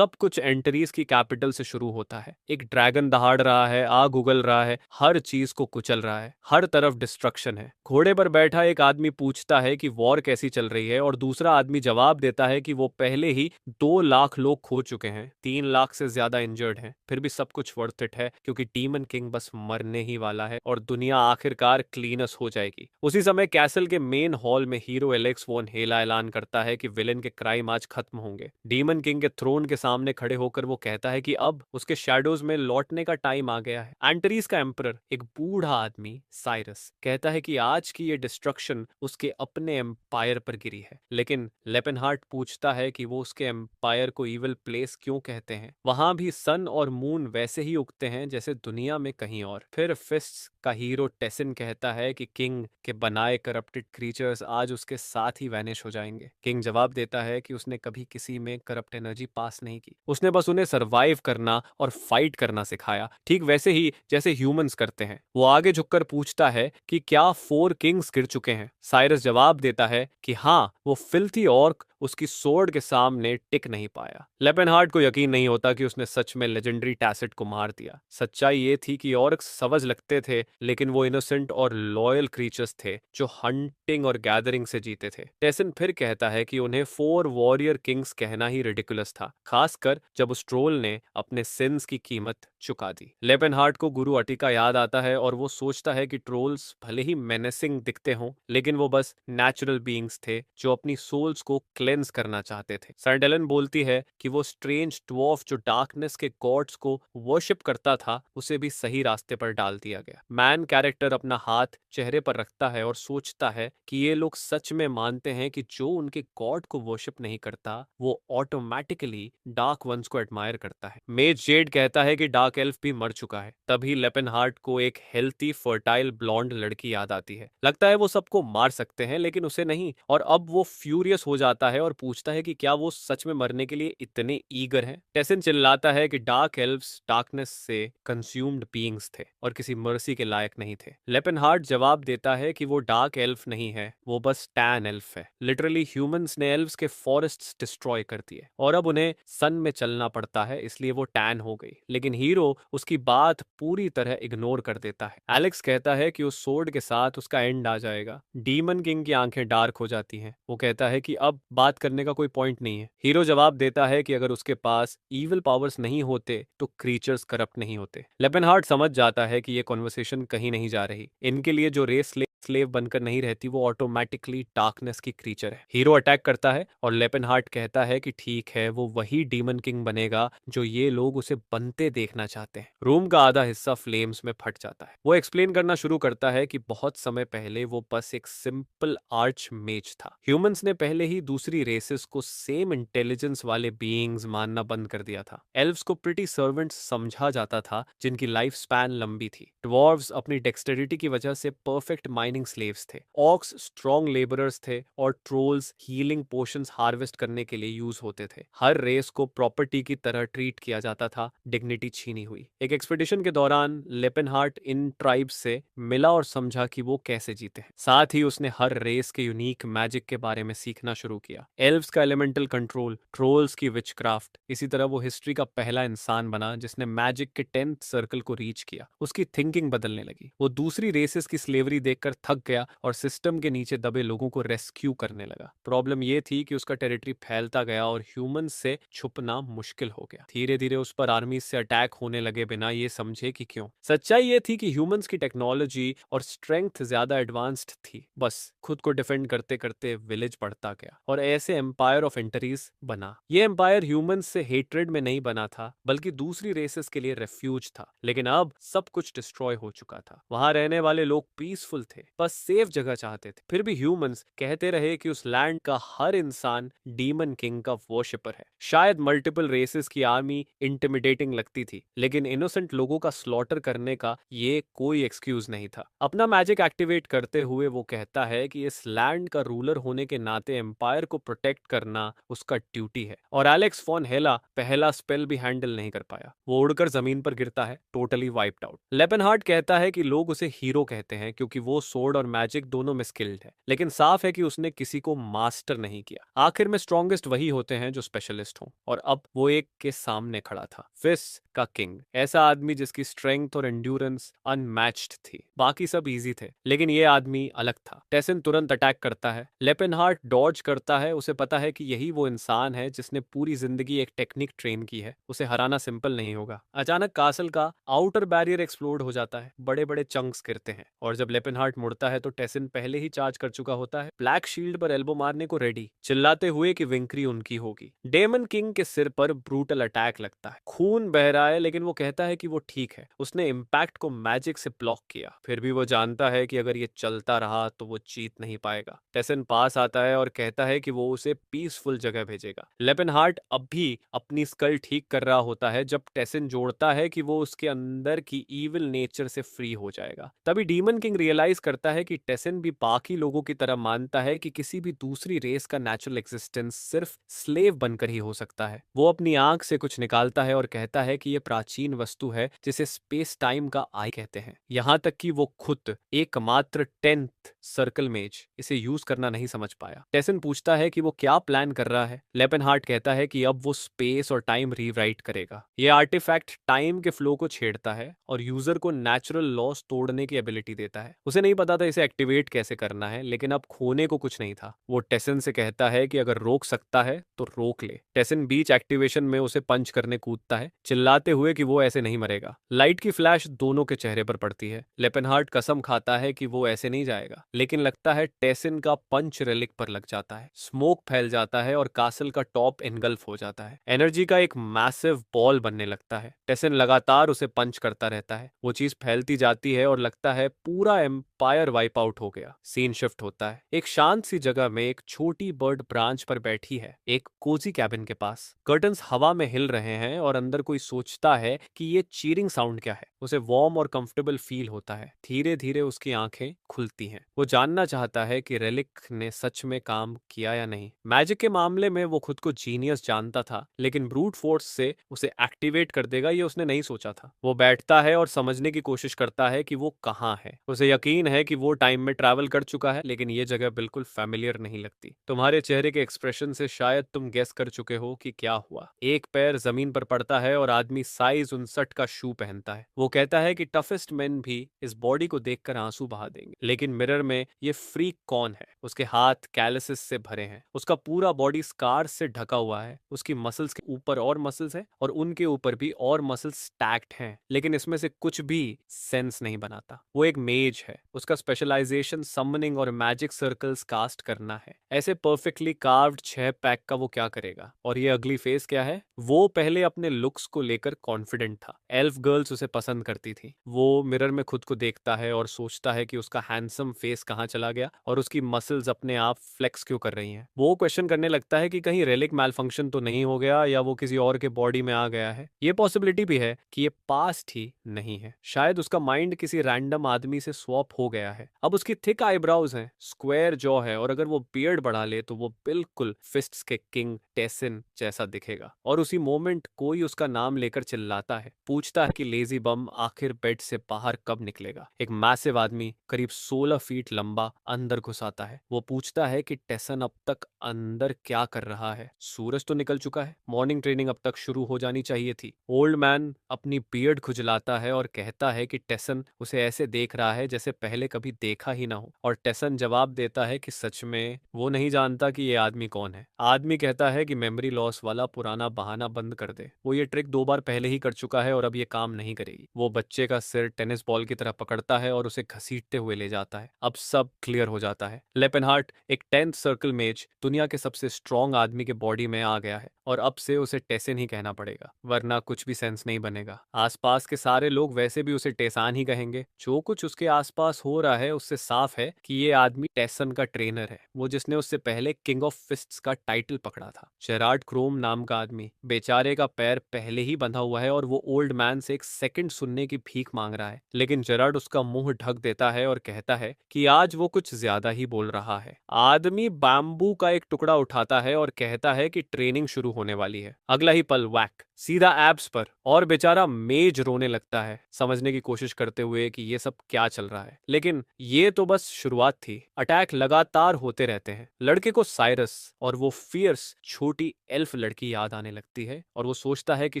सब कुछ एंटरीज की कैपिटल से शुरू होता है। एक ड्रैगन दहाड़ रहा है, आग उगल रहा है, हर चीज को कुचल रहा है, हर तरफ डिस्ट्रक्शन है। घोड़े पर बैठा एक आदमी पूछता है कि वॉर कैसी चल रही है, और दूसरा आदमी जवाब देता है कि वो पहले ही 2 लाख लोग खो चुके हैं, 3 लाख से ज्यादा इंजर्ड हैं, फिर भी सब कुछ वर्थ इट है क्योंकि डीमन किंग बस मरने ही वाला है और दुनिया आखिरकार क्लीनस हो जाएगी। उसी समय कैसल के मेन हॉल में हीरो एलेक्स वॉन हेला ऐलान करता है कि विलेन के क्राइम आज खत्म होंगे। डीमन किंग के थ्रोन के सामने खड़े होकर वो कहता है कि अब उसके शैडोज में लौटने का टाइम आ गया है। एंटरीज का एम्परर, एक बूढ़ा आदमी साइरस, कहता है कि आज की ये डिस्ट्रक्शन उसके अपने एम्पायर पर गिरी है। लेकिन लेपेनहार्ट पूछता है कि वो उसके एम्पायर को इविल प्लेस क्यों कहते हैं, वहां भी सन और मून वैसे ही उगते हैं जैसे दुनिया में कहीं और। फिर फिस्ट्स का हीरो टेसिन कहता है कि किंग के बनाए करप्टेड क्रीचर्स आज उसके साथ ही वैनिश हो जाएंगे। किंग जवाब देता है कि उसने कभी किसी में करप्ट एनर्जी पास नहीं की, उसने बस उन्हें सरवाइव करना और फाइट करना सिखाया, ठीक वैसे ही जैसे ह्यूमंस करते हैं। वो आगे झुककर पूछता है कि क्या 4 किंग्स गिर चुके हैं। साइरस जवाब देता है कि हाँ, वो फिल्थी ऑर्क उसकी सोर्ड के सामने टिक नहीं पाया। लेपेनहार्ट को यकीन नहीं होता कि उसने सच में लेजेंडरी टैसिट को मार दिया। सच्चाई ये थी कि ऑर्क्स सवज लगते थे, लेकिन वो इनोसेंट और लॉयल क्रीचर्स थे जो हंटिंग और गैदरिंग से जीते थे। टेसन फिर कहता है कि उन्हें 4 वॉरियर किंग्स कहना ही रिडिकुलस था, खासकर जब उस ट्रोल ने अपने सिंस की कीमत चुका दी। लेपेनहार्ट को गुरु अटिका याद आता है और वो सोचता है कि ट्रोल्स भले ही मेनेसिंग दिखते हों, लेकिन वो बस नेचुरल बीइंग्स थे जो अपनी सोल्स को क्लेंस करना चाहते थे। सैंडेलन बोलती है कि वो स्ट्रेंज ड्वार्फ जो डार्कनेस के गॉड्स को वर्शिप करता था, उसे भी सही रास्ते पर डाल दिया गया। मैन कैरेक्टर अपना हाथ चेहरे पर रखता है और सोचता है कि ये लोग सच में मानते हैं कि जो उनके गॉड को वर्शिप नहीं करता वो ऑटोमेटिकली डार्क वंस को एडमायर करता है। मेज जेड कहता है कि डार्क एल्फ भी मर चुका है। तभी लेपेनहार्ट को एक हेल्थी फर्टाइल ब्लॉन्ड लड़की याद आती है। लगता है वो सबको मार सकते हैं लेकिन उसे नहीं, और अब वो फ्यूरियस हो जाता है और पूछता है कि क्या वो सच में मरने के लिए इतने ईगर हैं। टेसन चिल्लाता है कि डार्क एल्व्स डार्कनेस से कंज्यूम्ड बीइंग्स थे और किसी मर्सी के लायक नहीं थे। लेपेनहार्ट जवाब देता है कि वो डार्क एल्फ नहीं है, वो बस टैन एल्फ है। लिटरली ह्यूमंस ने एल्व्स के फॉरेस्ट्स डिस्ट्रॉय कर दिए और अब उन्हें सन में चलना पड़ता है, इसलिए वो टैन हो गई। लेकिन हीरो उसकी बात पूरी तरह इग्नोर कर देता है। एलेक्स कहता है कि उस सोर्ड के साथ उसका एंड आ जाएगा। डीमन किंग की आंखें डार्क हो जाती हैं। वो कहता है कि अब बात करने का कोई पॉइंट नहीं है। हीरो जवाब देता है कि अगर उसके पास इविल पावर्स नहीं होते तो क्रीचर्स करप्ट नहीं होते। लेपेनहार्ट समझ जाता है कि ये कॉन्वर्सेशन कहीं नहीं जा रही। इनके लिए जो रेस स्लेव बनकर नहीं रहती वो ऑटोमेटिकली डार्कनेस की क्रीचर है। हीरो अटैक करता है और लेपेनहार्ट कहता है कि ठीक है, वो वही डीमन किंग बनेगा जो ये लोग उसे बनते देखना चाहते हैं। रूम का आधा हिस्सा फ्लेम्स में फट जाता है। वो एक्सप्लेन करना शुरू करता है कि बहुत समय पहले वो बस एक सिंपल आर्च मेज था। ह्यूमंस ने पहले ही दूसरी रेसेस को सेम इंटेलिजेंस वाले बीइंग्स मानना बंद कर दिया था। एल्व्स को प्रिटी सर्वेंट्स समझा जाता था जिनकी लाइफ स्पैन लंबी थी। ड्वार्व्स अपनी डेक्सटेरिटी की वजह से परफेक्ट माइनिंग स्लेव्स थे। ऑक्स स्ट्रॉन्ग लेबरर्स थे और ट्रोल्स हीलिंग पोशंस हार्वेस्ट करने के लिए यूज होते थे। हर रेस को प्रॉपर्टी की तरह ट्रीट किया जाता था, डिग्निटी छीनी हुई। एक एक्सपीडिशन के दौरान लेपेनहार्ट इन ट्राइब्स से मिला और समझा कि वो कैसे जीते हैं। साथ ही उसने हर रेस के यूनिक मैजिक के बारे में सीखना शुरू किया। एल्व्स का एलिमेंटल कंट्रोल, ट्रोल्स की विचक्राफ्ट। इसी तरह वो हिस्ट्री का पहला इंसान बना जिसने मैजिक के 10th सर्कल को रीच किया। उसकी थिंकिंग बदलने लगी। वो दूसरी रेसेस की स्लेवरी देखकर थक गया और सिस्टम के नीचे दबे लोगों को रेस्क्यू करने लगा। प्रॉब्लम ये थी कि उसका टेरिटरी फैलता गया और ह्यूमंस से छुपना मुश्किल हो गया। धीरे धीरे उस पर आर्मी से अटैक होने लगे बिना ये समझे कि क्यों। सच्चाई ये थी कि ह्यूमंस की टेक्नोलॉजी और स्ट्रेंथ ज्यादा एडवांस्ड थी, बस खुद को डिफेंड करते करते विलेज बढ़ता गया और ऐसे एम्पायर ऑफ एंटरीज बना। ये एम्पायर ह्यूमंस से हेट्रेड में नहीं बना था, बल्कि दूसरी रेसेस के लिए रेफ्यूज था। लेकिन अब सब कुछ डिस्ट्रॉय हो चुका था। वहां रहने वाले लोग पीसफुल थे, बस सेफ जगह चाहते थे। फिर भी ह्यूमंस कहते रहे कि उस लैंड का हर इंसान डीमन किंग का वर्शिपर है। शायद मल्टीपल रेसेस की आर्मी इंटिमिडेटिंग लगती थी, लेकिन इनोसेंट लोगों का स्लॉटर करने का ये कोई एक्सक्यूज नहीं था। अपना मैजिक एक्टिवेट करते हुए वो कहता है कि इस लैंड का रूलर होने के नाते एम्पायर को प्रोटेक्ट करना उसका ड्यूटी है। और एलेक्स फॉन हेला पहला स्पेल भी हैंडल नहीं कर पाया। वो उड़कर जमीन पर गिरता है, टोटली वाइप्ड आउट। लेपेनहार्ट कहता है कि लोग उसे हीरो कहते हैं क्योंकि वो सोर्ड एक्सप्लोर्ड और मैजिक दोनों में स्किल्ड है, लेकिन साफ है कि उसने किसी को मास्टर नहीं किया। आखिर में स्ट्रॉन्गेस्ट वही होते हैं जो स्पेशलिस्ट हों, और अब वो एक के सामने खड़ा था, फिस्ट का किंग, ऐसा आदमी जिसकी स्ट्रेंथ और एंड्योरेंस अनमैच्ड थी। बाकी सब इजी थे, लेकिन ये आदमी अलग था। टेसन तुरंत अटैक करता है, लेपेनहार्ट डॉज करता है। उसे पता है कि यही वो इंसान है जिसने पूरी जिंदगी एक टेक्निक ट्रेन की है, उसे हराना सिंपल नहीं होगा। अचानक कासल का आउटर बैरियर एक्सप्लोड हो जाता है, बड़े बड़े चंक्स गिरते हैं, और जब लेपेनहार्ट मुड़ता है तो टेसन पहले ही चार्ज कर चुका होता है, ब्लैक शील्ड पर एल्बो मारने को रेडी, चिल्लाते हुए कि विंक्री उनकी होगी। डेमन किंग के सिर पर ब्रूटल अटैक लगता है, खून बह रहा है, लेकिन वो कहता है कि वो ठीक है, उसने इम्पैक्ट को मैजिक से ब्लॉक किया। फिर भी वो जानता है कि अगर ये चलता रहा तो वो जीत नहीं पाएगा। टेसन पास आता है और कहता है कि वो उसे पीसफुल जगह भेजेगा। लेपेनहार्ट अब भी अपनी स्कल ठीक कर रहा होता है जब टेसन जोड़ता है कि वो उसके अंदर की ईविल नेचर से फ्री हो जाएगा। तभी डीमन किंग रियलाइज करता है कि टेसन भी बाकी लोगों की तरह मानता है कि किसी भी दूसरी रेस का नेचुरल एक्जिस्टेंस सिर्फ स्लेव बनकर ही हो सकता है। वो अपनी आंख से कुछ निकालता है और कहता है कि यह प्राचीन वस्तु है जिसे स्पेस टाइम का आई कहते हैं। यहाँ तक कि वो खुद एकमात्र 10th सर्कल मेज इसे यूज करना नहीं समझ पाया। टेसन पूछता है कि वो क्या प्लान कर रहा है। लेपेनहार्ट कहता है कि अब वो स्पेस और टाइम रीराइट करेगा। ये आर्टिफैक्ट टाइम के फ्लो को छेड़ता है और यूजर को नेचुरल लॉस तोड़ने की एबिलिटी देता है। उसे नहीं पता था इसे एक्टिवेट कैसे करना है, लेकिन अब खोने को कुछ नहीं था। वो टेसन से कहता है कि अगर रोक सकता है तो रोक ले। टेसन बीच एक्टिवेशन में उसे पंच करने कूदता है, चिल्लाते हुए कि वो ऐसे नहीं मरेगा। लाइट की फ्लैश दोनों के चेहरे पर पड़ती है। लेपेनहार्ट कसम खाता है कि वो ऐसे नहीं जाएगा, लेकिन लगता है टेसन का पंच रेलिक पर लग जाता है। स्मोक फैल जाता है और कासल का टॉप एनगल्फ हो जाता है। एनर्जी का एक मैसिव बॉल बनने लगता है। टेसन लगातार उसे पंच करता रहता है। वो चीज फैलती जाती है और लगता है पूरा एम्पायर वाइप आउट हो गया। सीन शिफ्ट होता है। एक शांत सी जगह में एक छोटी बर्ड ब्रांच पर बैठी है, एक कोजी कैबिन के पास। कर्टन्स हवा में हिल रहे हैं और अंदर कोई सोचता है कि ये चीरिंग साउंड क्या है। उसे वार्म और कंफर्टेबल फील होता है। धीरे धीरे उसकी आंखें खुलती हैं। वो जानना चाहता है कि रेलिक ने सच में काम किया या नहीं। मैजिक के मामले में वो खुद को जीनियस जानता था, लेकिन ब्रूट फोर्स से उसे एक्टिवेट कर देगा ये उसने नहीं सोचा था। वो बैठता है और समझने की कोशिश करता है कि वो कहाँ है। उसे यकीन है कि वो टाइम में ट्रैवल कर चुका है, लेकिन ये जगह बिल्कुल फैमिलियर नहीं लगती। तुम्हारे चेहरे के एक्सप्रेशन से शायद तुम गेस कर चुके हो कि क्या हुआ। एक पैर जमीन पर पड़ता है और आदमी साइज 59 का शू पहनता है। वो कहता है कि टफेस्ट मैन भी इस बॉडी को देखकर आंसू बहा देंगे, लेकिन मिरर में ये फ्रीक कौन है। उसके हाथ कैलसिस से भरे हैं, उसका पूरा बॉडी स्कार से ढका हुआ है, उसकी मसल्स के ऊपर और मसल्स हैं और उनके ऊपर भी और मसल्स स्टैक्ड हैं, लेकिन इसमें से कुछ भी सेंस नहीं बनाता। वो एक मेज है, उसका स्पेशलाइजेशन समनिंग और मैजिक सर्कल्स कास्ट करना है। ऐसे परफेक्टली कार्व्ड 6 पैक का वो क्या करेगा। और ये अगली फेस क्या है। वो पहले अपने लुक्स को लेकर कॉन्फिडेंट था। एल्फ गर्ल्स उसे पसंद करती थी। वो मिरर में खुद को देखता है और सोचता है कि उसका हैंडसम फेस कहाँ चला गया और उसकी मसल्स अपने आप फ्लेक्स क्यों कर रही हैं। वो क्वेश्चन करने लगता है कि कहीं रेलिक मैलफंक्शन तो नहीं हो गया या वो किसी और के बॉडी में आ गया है। ये पॉसिबिलिटी भी है कि ये पास्ट ही नहीं है, शायद उसका माइंड किसी रैंडम आदमी से स्वैप हो गया है। अब उसकी थिक आईब्राउज हैं, स्क्वायर जॉ है, और अगर वो बियर्ड बढ़ा ले तो वो बिल्कुल फिस्ट्स के किंग टेसन जैसा दिखेगा। और उसी मोमेंट कोई उसका नाम लेकर चिल्लाता है, पूछता है कि लेजी बम आखिर बेड से बाहर कब निकलेगा। एक मैसिव आदमी करीब 16 फीट लंबा अंदर घुस आता है। वो पूछता है कि टेसन अब तक अंदर क्या कर रहा है। सूरज तो निकल चुका है, मॉर्निंग ट्रेनिंग अब तक शुरू हो जानी चाहिए थी। ओल्ड मैन अपनी बियर्ड खुजलाता है और कहता है कि टेसन उसे ऐसे देख रहा है जैसे पहले कभी देखा ही ना हो। और टेसन जवाब देता है कि सच में वो नहीं जानता कि ये आदमी कौन है। आदमी कहता है कि मेमोरी लॉस वाला पुराना बहाना बंद कर दे, वो ये ट्रिक 2 बार पहले ही कर चुका है और अब ये काम नहीं करेगी। वो बच्चे का सिर टेनिस बॉल की तरह पकड़ता है और उसे घसीटते हुए ले जाता है। अब सब क्लियर हो जाता है। लेपेनहार्ट एक 10th सर्कल मेज दुनिया के सबसे स्ट्रॉन्ग आदमी के बॉडी में आ गया है और अब से उसे टेसन ही कहना पड़ेगा, वरना कुछ भी सेंस नहीं बनेगा। आसपास के सारे लोग वैसे भी उसे टेसान ही कहेंगे। जो कुछ उसके आसपास हो रहा है उससे साफ है कि ये आदमी टेसन का ट्रेनर है, वो जिसने उससे पहले किंग ऑफ फिस्ट्स का टाइटल पकड़ा था। जेरार्ड क्रोम नाम का आदमी, बेचारे का पैर पहले ही बंधा हुआ है और वो ओल्ड मैन से एक सेकंड सुनने की भीख मांग रहा है, लेकिन जेरार्ड उसका मुंह ढक देता है और कहता है कि आज वो कुछ ज्यादा ही बोल रहा है। आदमी बैम्बू का एक टुकड़ा उठाता है और कहता है कि ट्रेनिंग शुरू होने वाली है। अगला ही पल वैक, सीधा एब्स पर, और बेचारा मेज रोने लगता है, समझने की कोशिश करते हुए कि ये सब क्या चल रहा है। लेकिन ये तो बस शुरुआत थी। अटैक लगातार होते रहते हैं। लड़के को साइरस और वो फियर्स छोटी एल्फ लड़की याद आने लगती है और वो सोचता है कि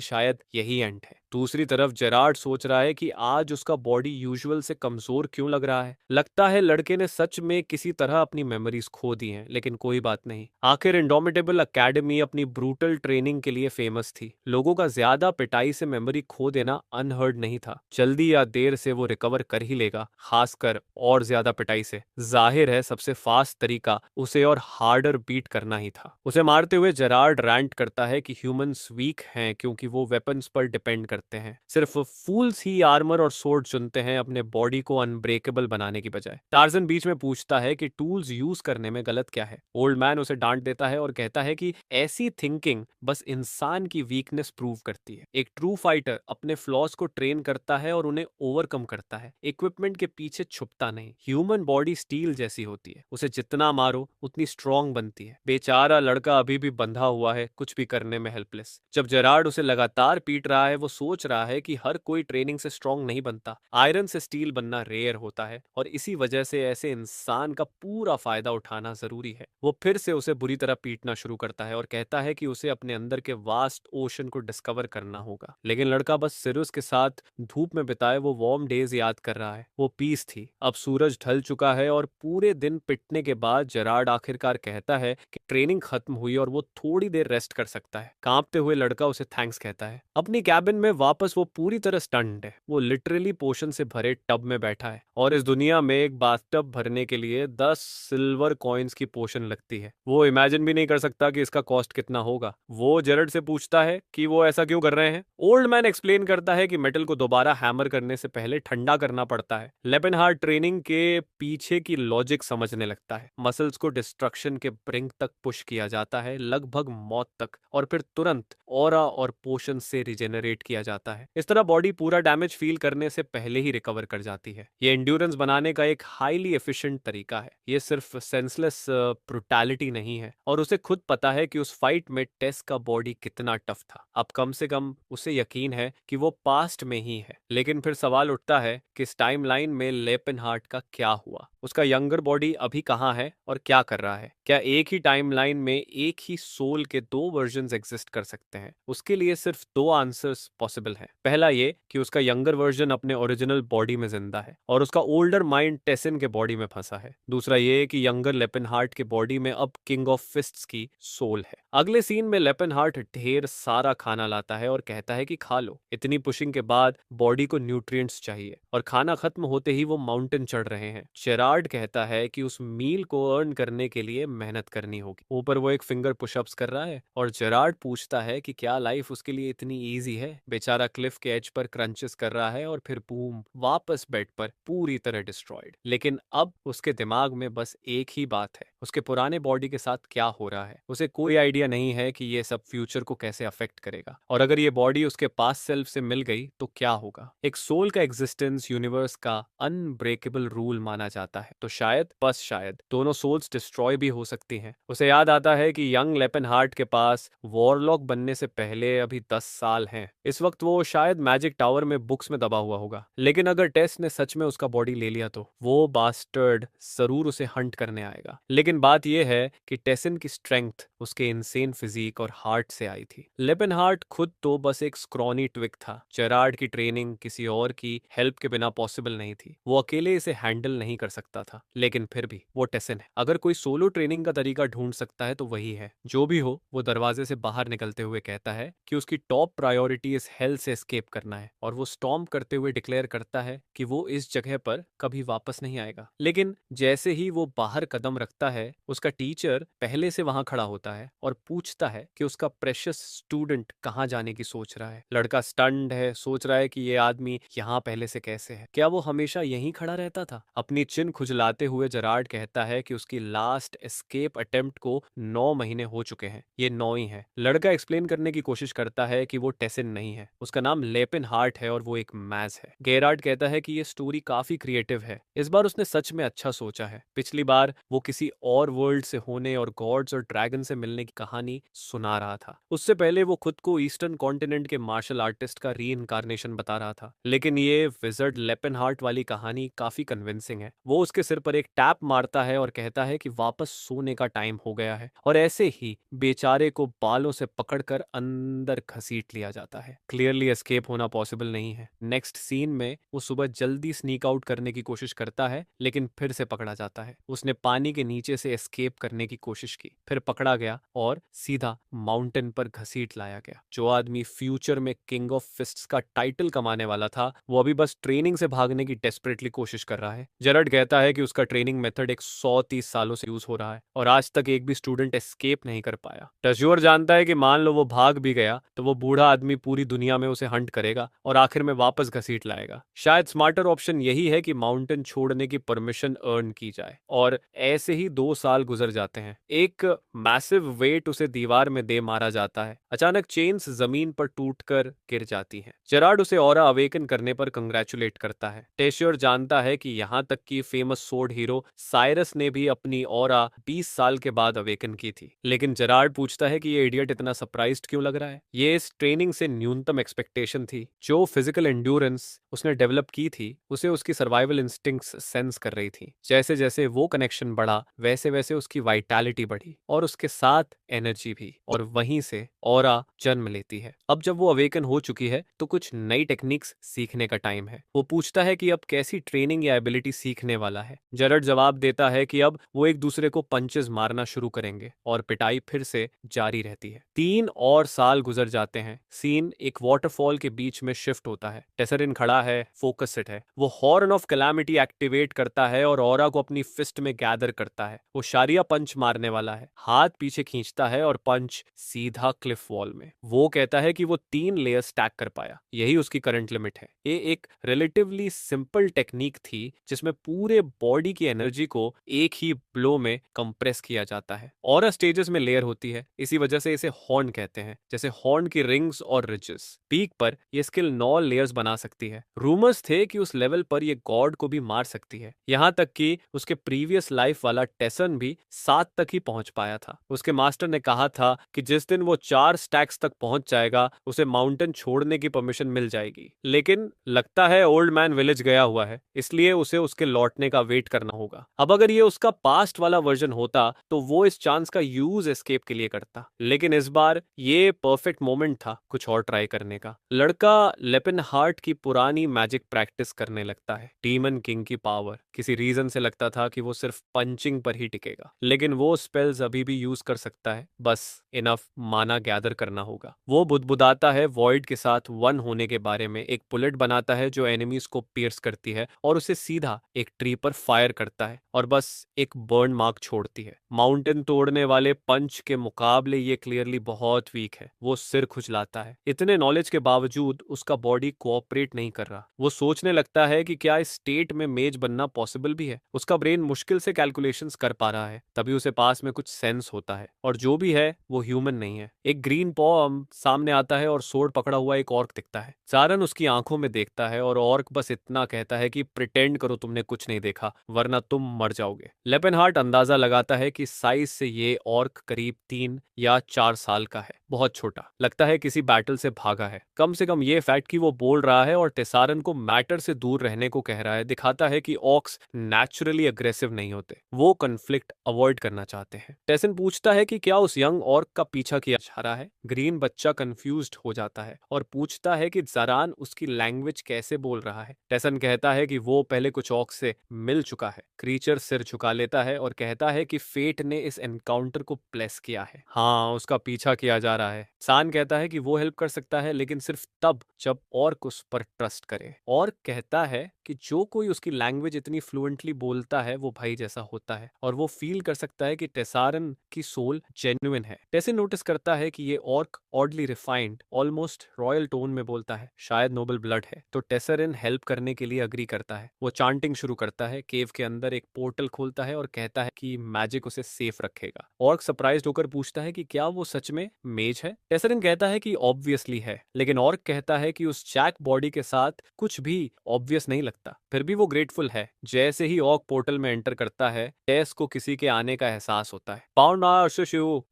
शायद यही एंड है। दूसरी तरफ जेरार्ड सोच रहा है कि आज उसका बॉडी यूजुअल से कमजोर क्यों लग रहा है। लगता है लड़के ने सच में किसी तरह अपनी मेमोरीज खो दी हैं, लेकिन कोई बात नहीं। आखिर इंडोमिटेबल एकेडमी अपनी ब्रूटल ट्रेनिंग के लिए फेमस थी। लोगों का ज्यादा पिटाई से मेमोरी खो देना अनहर्ड नहीं था। जल्दी या देर से वो रिकवर कर ही लेगा, खासकर और ज्यादा पिटाई से। जाहिर है सबसे फास्ट तरीका उसे और हार्डर बीट करना ही था। उसे मारते हुए जेरार्ड रैंट करता है कि ह्यूमंस वीक हैं क्योंकि वो वेपन्स पर डिपेंड करते हैं। सिर्फ फूल्स ही आर्मर और सोर्ड चुनते हैं अपने बॉडी को अनब्रेकेबल बनाने की बजाय। टार्जन बीच में पूछता है कि टूल्स यूज करने में गलत क्या है। ओल्ड मैन उसे डांट देता है और कहता है कि ऐसी थिंकिंग बस इंसान की वीकनेस प्रूव करती है। एक ट्रू फाइटर अपने फ्लॉज को ट्रेन करता है और उन्हें ओवरकम करता है, इक्विपमेंट के पीछे छुपता नहीं। ह्यूमन बॉडी स्टील जैसी होती है, उसे जितना मारो उतनी स्ट्रांग बनती है। बेचारा लड़का अभी भी बंधा हुआ है, कुछ भी करने में हेल्पलेस। जब जेरार्ड उसे लगातार पीट रहा है, वो सोच रहा है कि हर कोई ट्रेनिंग से स्ट्रांग नहीं बनता। आयरन से स्टील बनना रेयर होता है और इसी वजह से ऐसे इंसान का पूरा फायदा उठाना जरूरी है। वो फिर से उसे बुरी तरह पीटना शुरू करता है और कहता है कि उसे अपने अंदर के वास्ट ओशन को डिस्कवर करना होगा। लेकिन लड़का बस सिरुस के साथ धूप में बिताए वो वार्म डेज याद कर रहा है। वो पीस थी। अब सूरज ढल चुका है और पूरे दिन पिटने के बाद जेरार्ड आखिरकार कहता है कि ट्रेनिंग खत्म हुई और वो थोड़ी देर रेस्ट कर सकता है। कांपते हुए लड़का उसे थैंक्स कहता है। अपनी कैबिन में वापस वो पूरी तरह स्टन्ड है। वो लिटरली पोशन से भरे टब में बैठा है और इस दुनिया में एक बाथटब भरने के लिए 10 सिल्वर कॉइन्स की पोशन लगती है। वो इमेजिन भी नहीं कर सकता कि इसका कॉस्ट कितना होगा। वो जेरड से पूछता है कि वो ऐसा क्यों कर रहे हैं। ओल्ड मैन एक्सप्लेन करता है कि मेटल को दोबारा हैमर करने से पहले ठंडा करना पड़ता है। लेपेनहार्ट ट्रेनिंग के पीछे की लॉजिक समझने लगता है। मसल्स को डिस्ट्रक्शन के ब्रिंक तक पुश किया जाता है, लगभग मौत तक, और फिर तुरंत ऑरा और पोशन से रिजेनरेट किया जाता है। इस तरह बॉडी पूरा डैमेज फील करने से पहले ही रिकवर कर जाती है। ये एंड्योरेंस बनाने का एक हाईली एफिशिएंट तरीका है। ये सिर्फ सेंसलेस ब्रुटैलिटी नहीं है और उसे खुद पता है कि उस फाइट में टेस का बॉडी कितना टफ था। अब कम से कम उसे यकीन है कि वो पास्ट में ही है। लेकिन फिर सवाल उठता है कि इस टाइमलाइन में लेपेनहार्ट का क्या हुआ। उसका यंगर बॉडी अभी कहाँ है और क्या कर रहा है। क्या एक ही टाइमलाइन में एक ही सोल के दो वर्जन्स एग्जिस्ट कर सकते हैं? उसके लिए सिर्फ दो आंसर्स पॉसिबल हैं। पहला ये कि उसका यंगर वर्जन अपने ओरिजिनल बॉडी में जिंदा है और उसका ओल्डर माइंड टेसिन के बॉडी में फंसा है। दूसरा ये कि यंगर लेपेनहार्ट के बॉडी में अब किंग ऑफ फिस्ट्स की सोल है। अगले सीन में लेपेनहार्ट ढेर सारा खाना लाता है और कहता है कि खा लो। इतनी पुशिंग के बाद बॉडी को न्यूट्रिएंट्स चाहिए और खाना खत्म होते ही वो माउंटेन चढ़ रहे हैं। जेरार्ड कहता है कि उस मील को अर्न करने के लिए मेहनत करनी होगी। ऊपर वो एक फिंगर पुशअप्स कर रहा है और जेरार्ड पूछता है कि क्या लाइफ उसके लिए इतनी इजी है। बेचारा क्लिफ के एज पर क्रंचेस कर रहा है और फिर बूम, वापस बेड पर पूरी तरह डिस्ट्रॉयड। लेकिन अब उसके दिमाग में बस एक ही बात है, उसके पुराने बॉडी के साथ क्या हो रहा है। उसे कोई आइडिया नहीं है कि ये सब फ्यूचर को कैसे अफेक्ट करेगा और अगर ये बॉडी उसके पास सेल्फ से मिल गई तो क्या होगा। एक सोल का एग्जिस्टेंस यूनिवर्स का अनब्रेकेबल रूल माना जाता है, तो शायद, बस शायद, दोनों सोल्स डिस्ट्रॉय भी हो सकती हैं। उसे याद आता है कि यंग लेपेनहार्ट के पास वॉरलॉक बनने से पहले अभी 10 साल हैं। इस वक्त वो शायद मैजिक टावर में बुक्स में दबा हुआ होगा। लेकिन अगर टेस ने सच में उसका बॉडी ले लिया तो वो बास्टर्ड जरूर उसे हंट करने आएगा। लेकिन बात यह है कि टेसिन की स्ट्रेंथ उसके इंसेन फिजिक और हार्ट से आई थी। लेपेनहार्ट खुद तो बस एक स्क्रॉनी ट्विक था। जेरार्ड की ट्रेनिंग किसी और की हेल्प के बिना पॉसिबल नहीं थी। वो अकेले इसे हैंडल नहीं कर सकता था। लेकिन फिर भी वो टेसिन है। अगर कोई सोलो ट्रेनिंग का तरीका ढूंढ सकता है तो वही है। जो भी हो, वो दरवाजे से बाहर निकलते हुए कहता है कि उसकी टॉप प्रायोरिटी इस हेल से एस्केप करना है और वो स्टॉम्प करते हुए डिक्लेयर करता है कि वो इस जगह पर कभी वापस नहीं आएगा। लेकिन जैसे ही वो बाहर कदम रखता है, उसका टीचर पहले से वहां खड़ा होता है और पूछता है कि उसका प्रेशियस स्टूडेंट कहाँ जाने की सोच रहा है। लड़का स्टन्ड है, सोच रहा है कि ये आदमी यहाँ पहले से कैसे है। क्या वो हमेशा यहीं खड़ा रहता था? अपनी चिन खुजलाते हुए जेरार्ड कहता है कि उसकी लास्ट एस्केप अटेम्प्ट को 9 महीने हो चुके हैं। ये 9 ही है। लड़का एक्सप्लेन करने की कोशिश करता है कि वो टेसिन नहीं है, उसका नाम लेपिन हार्ट है और वो एक मैज है। गेरार्ड कहता है कि ये स्टोरी काफी क्रिएटिव है, इस बार उसने सच में अच्छा सोचा है। पिछली बार वो किसी और वर्ल्ड से होने और गॉड्स और ड्रैगन से मिलने की कहानी सुना रहा था, उससे पहले वो खुद को ईस्टर्न कॉन्टिनेंट के मार्शल आर्टिस्ट का री इनकारनेशन बता रहा था। लेकिन ये विजर्ड लेपिन हार्ट वाली कहानी काफी कन्विंसिंग है। वो उसके सिर पर एक टैप मारता है और कहता है कि वापस सोने का टाइम हो गया है, और ऐसे ही बेचारे को बालों से पकड़कर अंदर घसीट लिया जाता है। क्लियरली एस्केप होना पॉसिबल नहीं है। नेक्स्ट सीन में वो सुबह जल्दी स्नीक आउट करने की कोशिश करता है, लेकिन फिर से पकड़ा जाता है। उसने पानी के नीचे से एस्केप करने की कोशिश की, फिर पकड़ा गया और सीधा माउंटेन पर घसीट लाया गया। जो आदमी फ्यूचर में किंग ऑफ फिस्ट्स का टाइटल कमाने वाला था, वो अभी बस ट्रेनिंग से भागने की डेस्परेटली कोशिश कर रहा है। जेरड कहता है कि उसका ट्रेनिंग मेथड 130 सालों से यूज हो रहा है और आज तक एक भी स्टूडेंट एस्केप नहीं कर पाया। टज्योर जानता है कि मान लो वो भाग भी गया तो वो बूढ़ा आदमी पूरी दुनिया में उसे हंट करेगा और आखिर में वापस घसीट लाएगा। शायद स्मार्टर ऑप्शन यही है कि माउंटेन छोड़ने की परमिशन अर्न की जाए। और ऐसे ही 2 साल गुजर जाते हैं। एक मैसिव वेट उसे दीवार में दे मारा जाता है। अचानक चेन्स जमीन पर टूटकर गिर जाती हैं। जेरार्ड उसे ऑरा अवेकन करने पर कंग्रेचुलेट करता है। टेश्योर जानता है कि यहाँ तक कि फेमस सोर्ड हीरो साइरस ने भी अपनी ऑरा 20 साल के बाद अवेकन की थी। लेकिन जेरार्ड पूछता है कि ये इडियट इतना सरप्राइज्ड क्यों लग रहा है। ये इस ट्रेनिंग से न्यूनतम एक्सपेक्टेशन थी। जो फिजिकल एंड्योरेंस उसने डेवलप की थी उसे उसकी सर्वाइवल इंस्टिंक्ट्स सेंस कर रही थी। जैसे जैसे वो कनेक्शन बढ़ा वैसे वैसे उसकी वाइटैलिटी बढ़ी और उसके साथ एनर्जी भी, और वहीं से ऑरा जन्म लेती है। अब जब वो अवेकन हो चुकी है तो कुछ नई टेक्निक्स सीखने का टाइम है। वो पूछता है कि अब कैसी ट्रेनिंग या एबिलिटी सीखने वाला है। जेरड जवाब देता है कि अब वो एक दूसरे को पंचेस मारना शुरू करेंगे और पिटाई फिर से जारी रहती है। 3 और साल गुजर जाते हैं। सीन एक वाटरफॉल के बीच में शिफ्ट होता है। टेसरिन खड़ा है, फोकस सेट है। वो हॉर्न ऑफ कैलामिटी एक्टिवेट करता है और ऑरा को अपनी फिस्ट में गैदर करता है। वो शारिया पंच मारने वाला है। हाथ पीछे खींचता है और पंच सीधा क्लिफ वॉल में। वो कहता है कि वो 3 लेयर स्टैक कर पाया, यही उसकी करंट लिमिट है। ये एक रिलेटिवली सिंपल टेक्निक थी जिसमें पूरे बॉडी की एनर्जी को एक ही ब्लो में कंप्रेस किया जाता है। और स्टेजेस में लेयर होती है, इसी वजह से इसे हॉर्न कहते हैं, जैसे हॉर्न की रिंग्स और रिजेस। पीक पर यह स्किल 9 लेयर्स बना सकती है। रूमर्स थे कि उस लेवल पर यह गॉड को भी मार सकती है। यहां तक कि उसके प्रीवियस लाइफ वाला टेसन भी 7 तक ही पहुंच पाया था। उसके मास्टर ने कहा था कि जिस दिन वो 4 स्टैक्स तक पहुंच जाएगा उसे माउंटेन छोड़ने की परमिशन मिल जाएगी। लेकिन लगता है ओल्ड मैन विलेज गया हुआ है, इसलिए उसे उसके लौटने का वेट करना होगा। अब अगर ये उसका पास्ट वाला वर्जन होता तो वो इस चांस का यूज एस्केप के लिए करता, लेकिन इस बार ये परफेक्ट मोमेंट था कुछ और ट्राई करने का। लड़का लेपिन हार्ट की पुरानी मैजिक प्रैक्टिस करने लगता है। डीमन किंग की पावर, किसी रीजन से लगता था कि वो सिर्फ पंचिंग पर ही टिकेगा, लेकिन वो स्पेल्स अभी भी यूज कर सकता है, बस इनफ माना गैदर करना होगा। वो बुदबुदाता है वॉइड के साथ वन होने के बारे में, एक बुलेट बनाता है जो एनिमीज को पियर्स करती है और उसे सीधा एक ट्री पर फायर करता है और बस एक बर्न मार्क छोड़ती है। माउंटेन तोड़ने वाले पंच के मुकाबले ये क्लियरली बहुत वीक है। वो सिर खुजलाता है। इतने नॉलेज के बावजूद उसका बॉडी कोऑपरेट नहीं कर रहा। वो सोचने लगता है कि क्या इस स्टेट में मेज बनना पॉसिबल भी है। उसका ब्रेन मुश्किल से कैलकुलेशंस कर पा रहा है। तभी उसे पास में कुछ सेंस होता है, और जो भी है वो ह्यूमन नहीं है। एक ग्रीन पॉम सामने आता है और सोर्ड पकड़ा हुआ एक ऑर्क दिखता है। सारन उसकी आंखों में देखता है और ऑर्क बस इतना कहता है कि प्रिटेंड करो तुमने कुछ नहीं देखा, वरना तुम मर जाओगे। लेपेनहार्ट अंदाजा लगाता है कि साइज से ये ऑर्क करीब 3 या 4 साल का है, बहुत छोटा। लगता है किसी बैटल से भागा है। कम से कम ये फैक्ट कि वो बोल रहा है और टेसारन को मैटर से दूर रहने को कह रहा है दिखाता है कि ऑक्स नेचुरली अग्रेसिव नहीं होते। वो कन्फ्लिक्ट अवॉइड करना चाहते हैं। टेसन पूछता है कि क्या उस यंग ऑर्क का पीछा किया जा रहा है। ग्रीन बच्चा कंफ्यूज्ड हो जाता है और पूछता है कि जरान उसकी लैंग्वेज कैसे बोल रहा है। टेसन कहता है कि वो पहले कुछ ऑक्स से मिल चुका है। क्रीचर सिर झुका लेता है और कहता है कि फेट ने इस एनकाउंटर को प्लेस किया है। हाँ, उसका पीछा किया जा रहा है। सान कहता है कि वो हेल्प कर सकता है, लेकिन सिर्फ तब जब ऑर्क उस पर ट्रस्ट करे। और कहता है कि जो कोई उसकी लैंग्वेज इतनी फ्लुएंटली बोलता है वो भाई जैसा होता है, और वो फील कर सकता है कि टेसारन की सोल जेन्युइन है। टेसन नोटिस करता है कि ये orc oddly refined, almost royal tone में बोलता है, शायद नोबल ब्लड है। तो टेसरिन हेल्प करने के लिए अग्री करता है। वो चांटिंग शुरू करता है, केव के अंदर एक पोर्टल खोलता है और कहता है कि मैजिक उसे सेफ रखेगा। ऑर्क सरप्राइज्ड होकर पूछता है कि क्या वो सच में मेज है। टेसरिन कहता है कि ऑब्वियसली है, है। लेकिन ऑर्क कहता है कि उस जैक बॉडी के साथ कुछ भी ऑब्वियस नहीं लगता, फिर भी वो ग्रेटफुल है। जैसे ही ऑर्क पोर्टल में एंटर करता है, टेस को किसी के आने का एहसास होता है।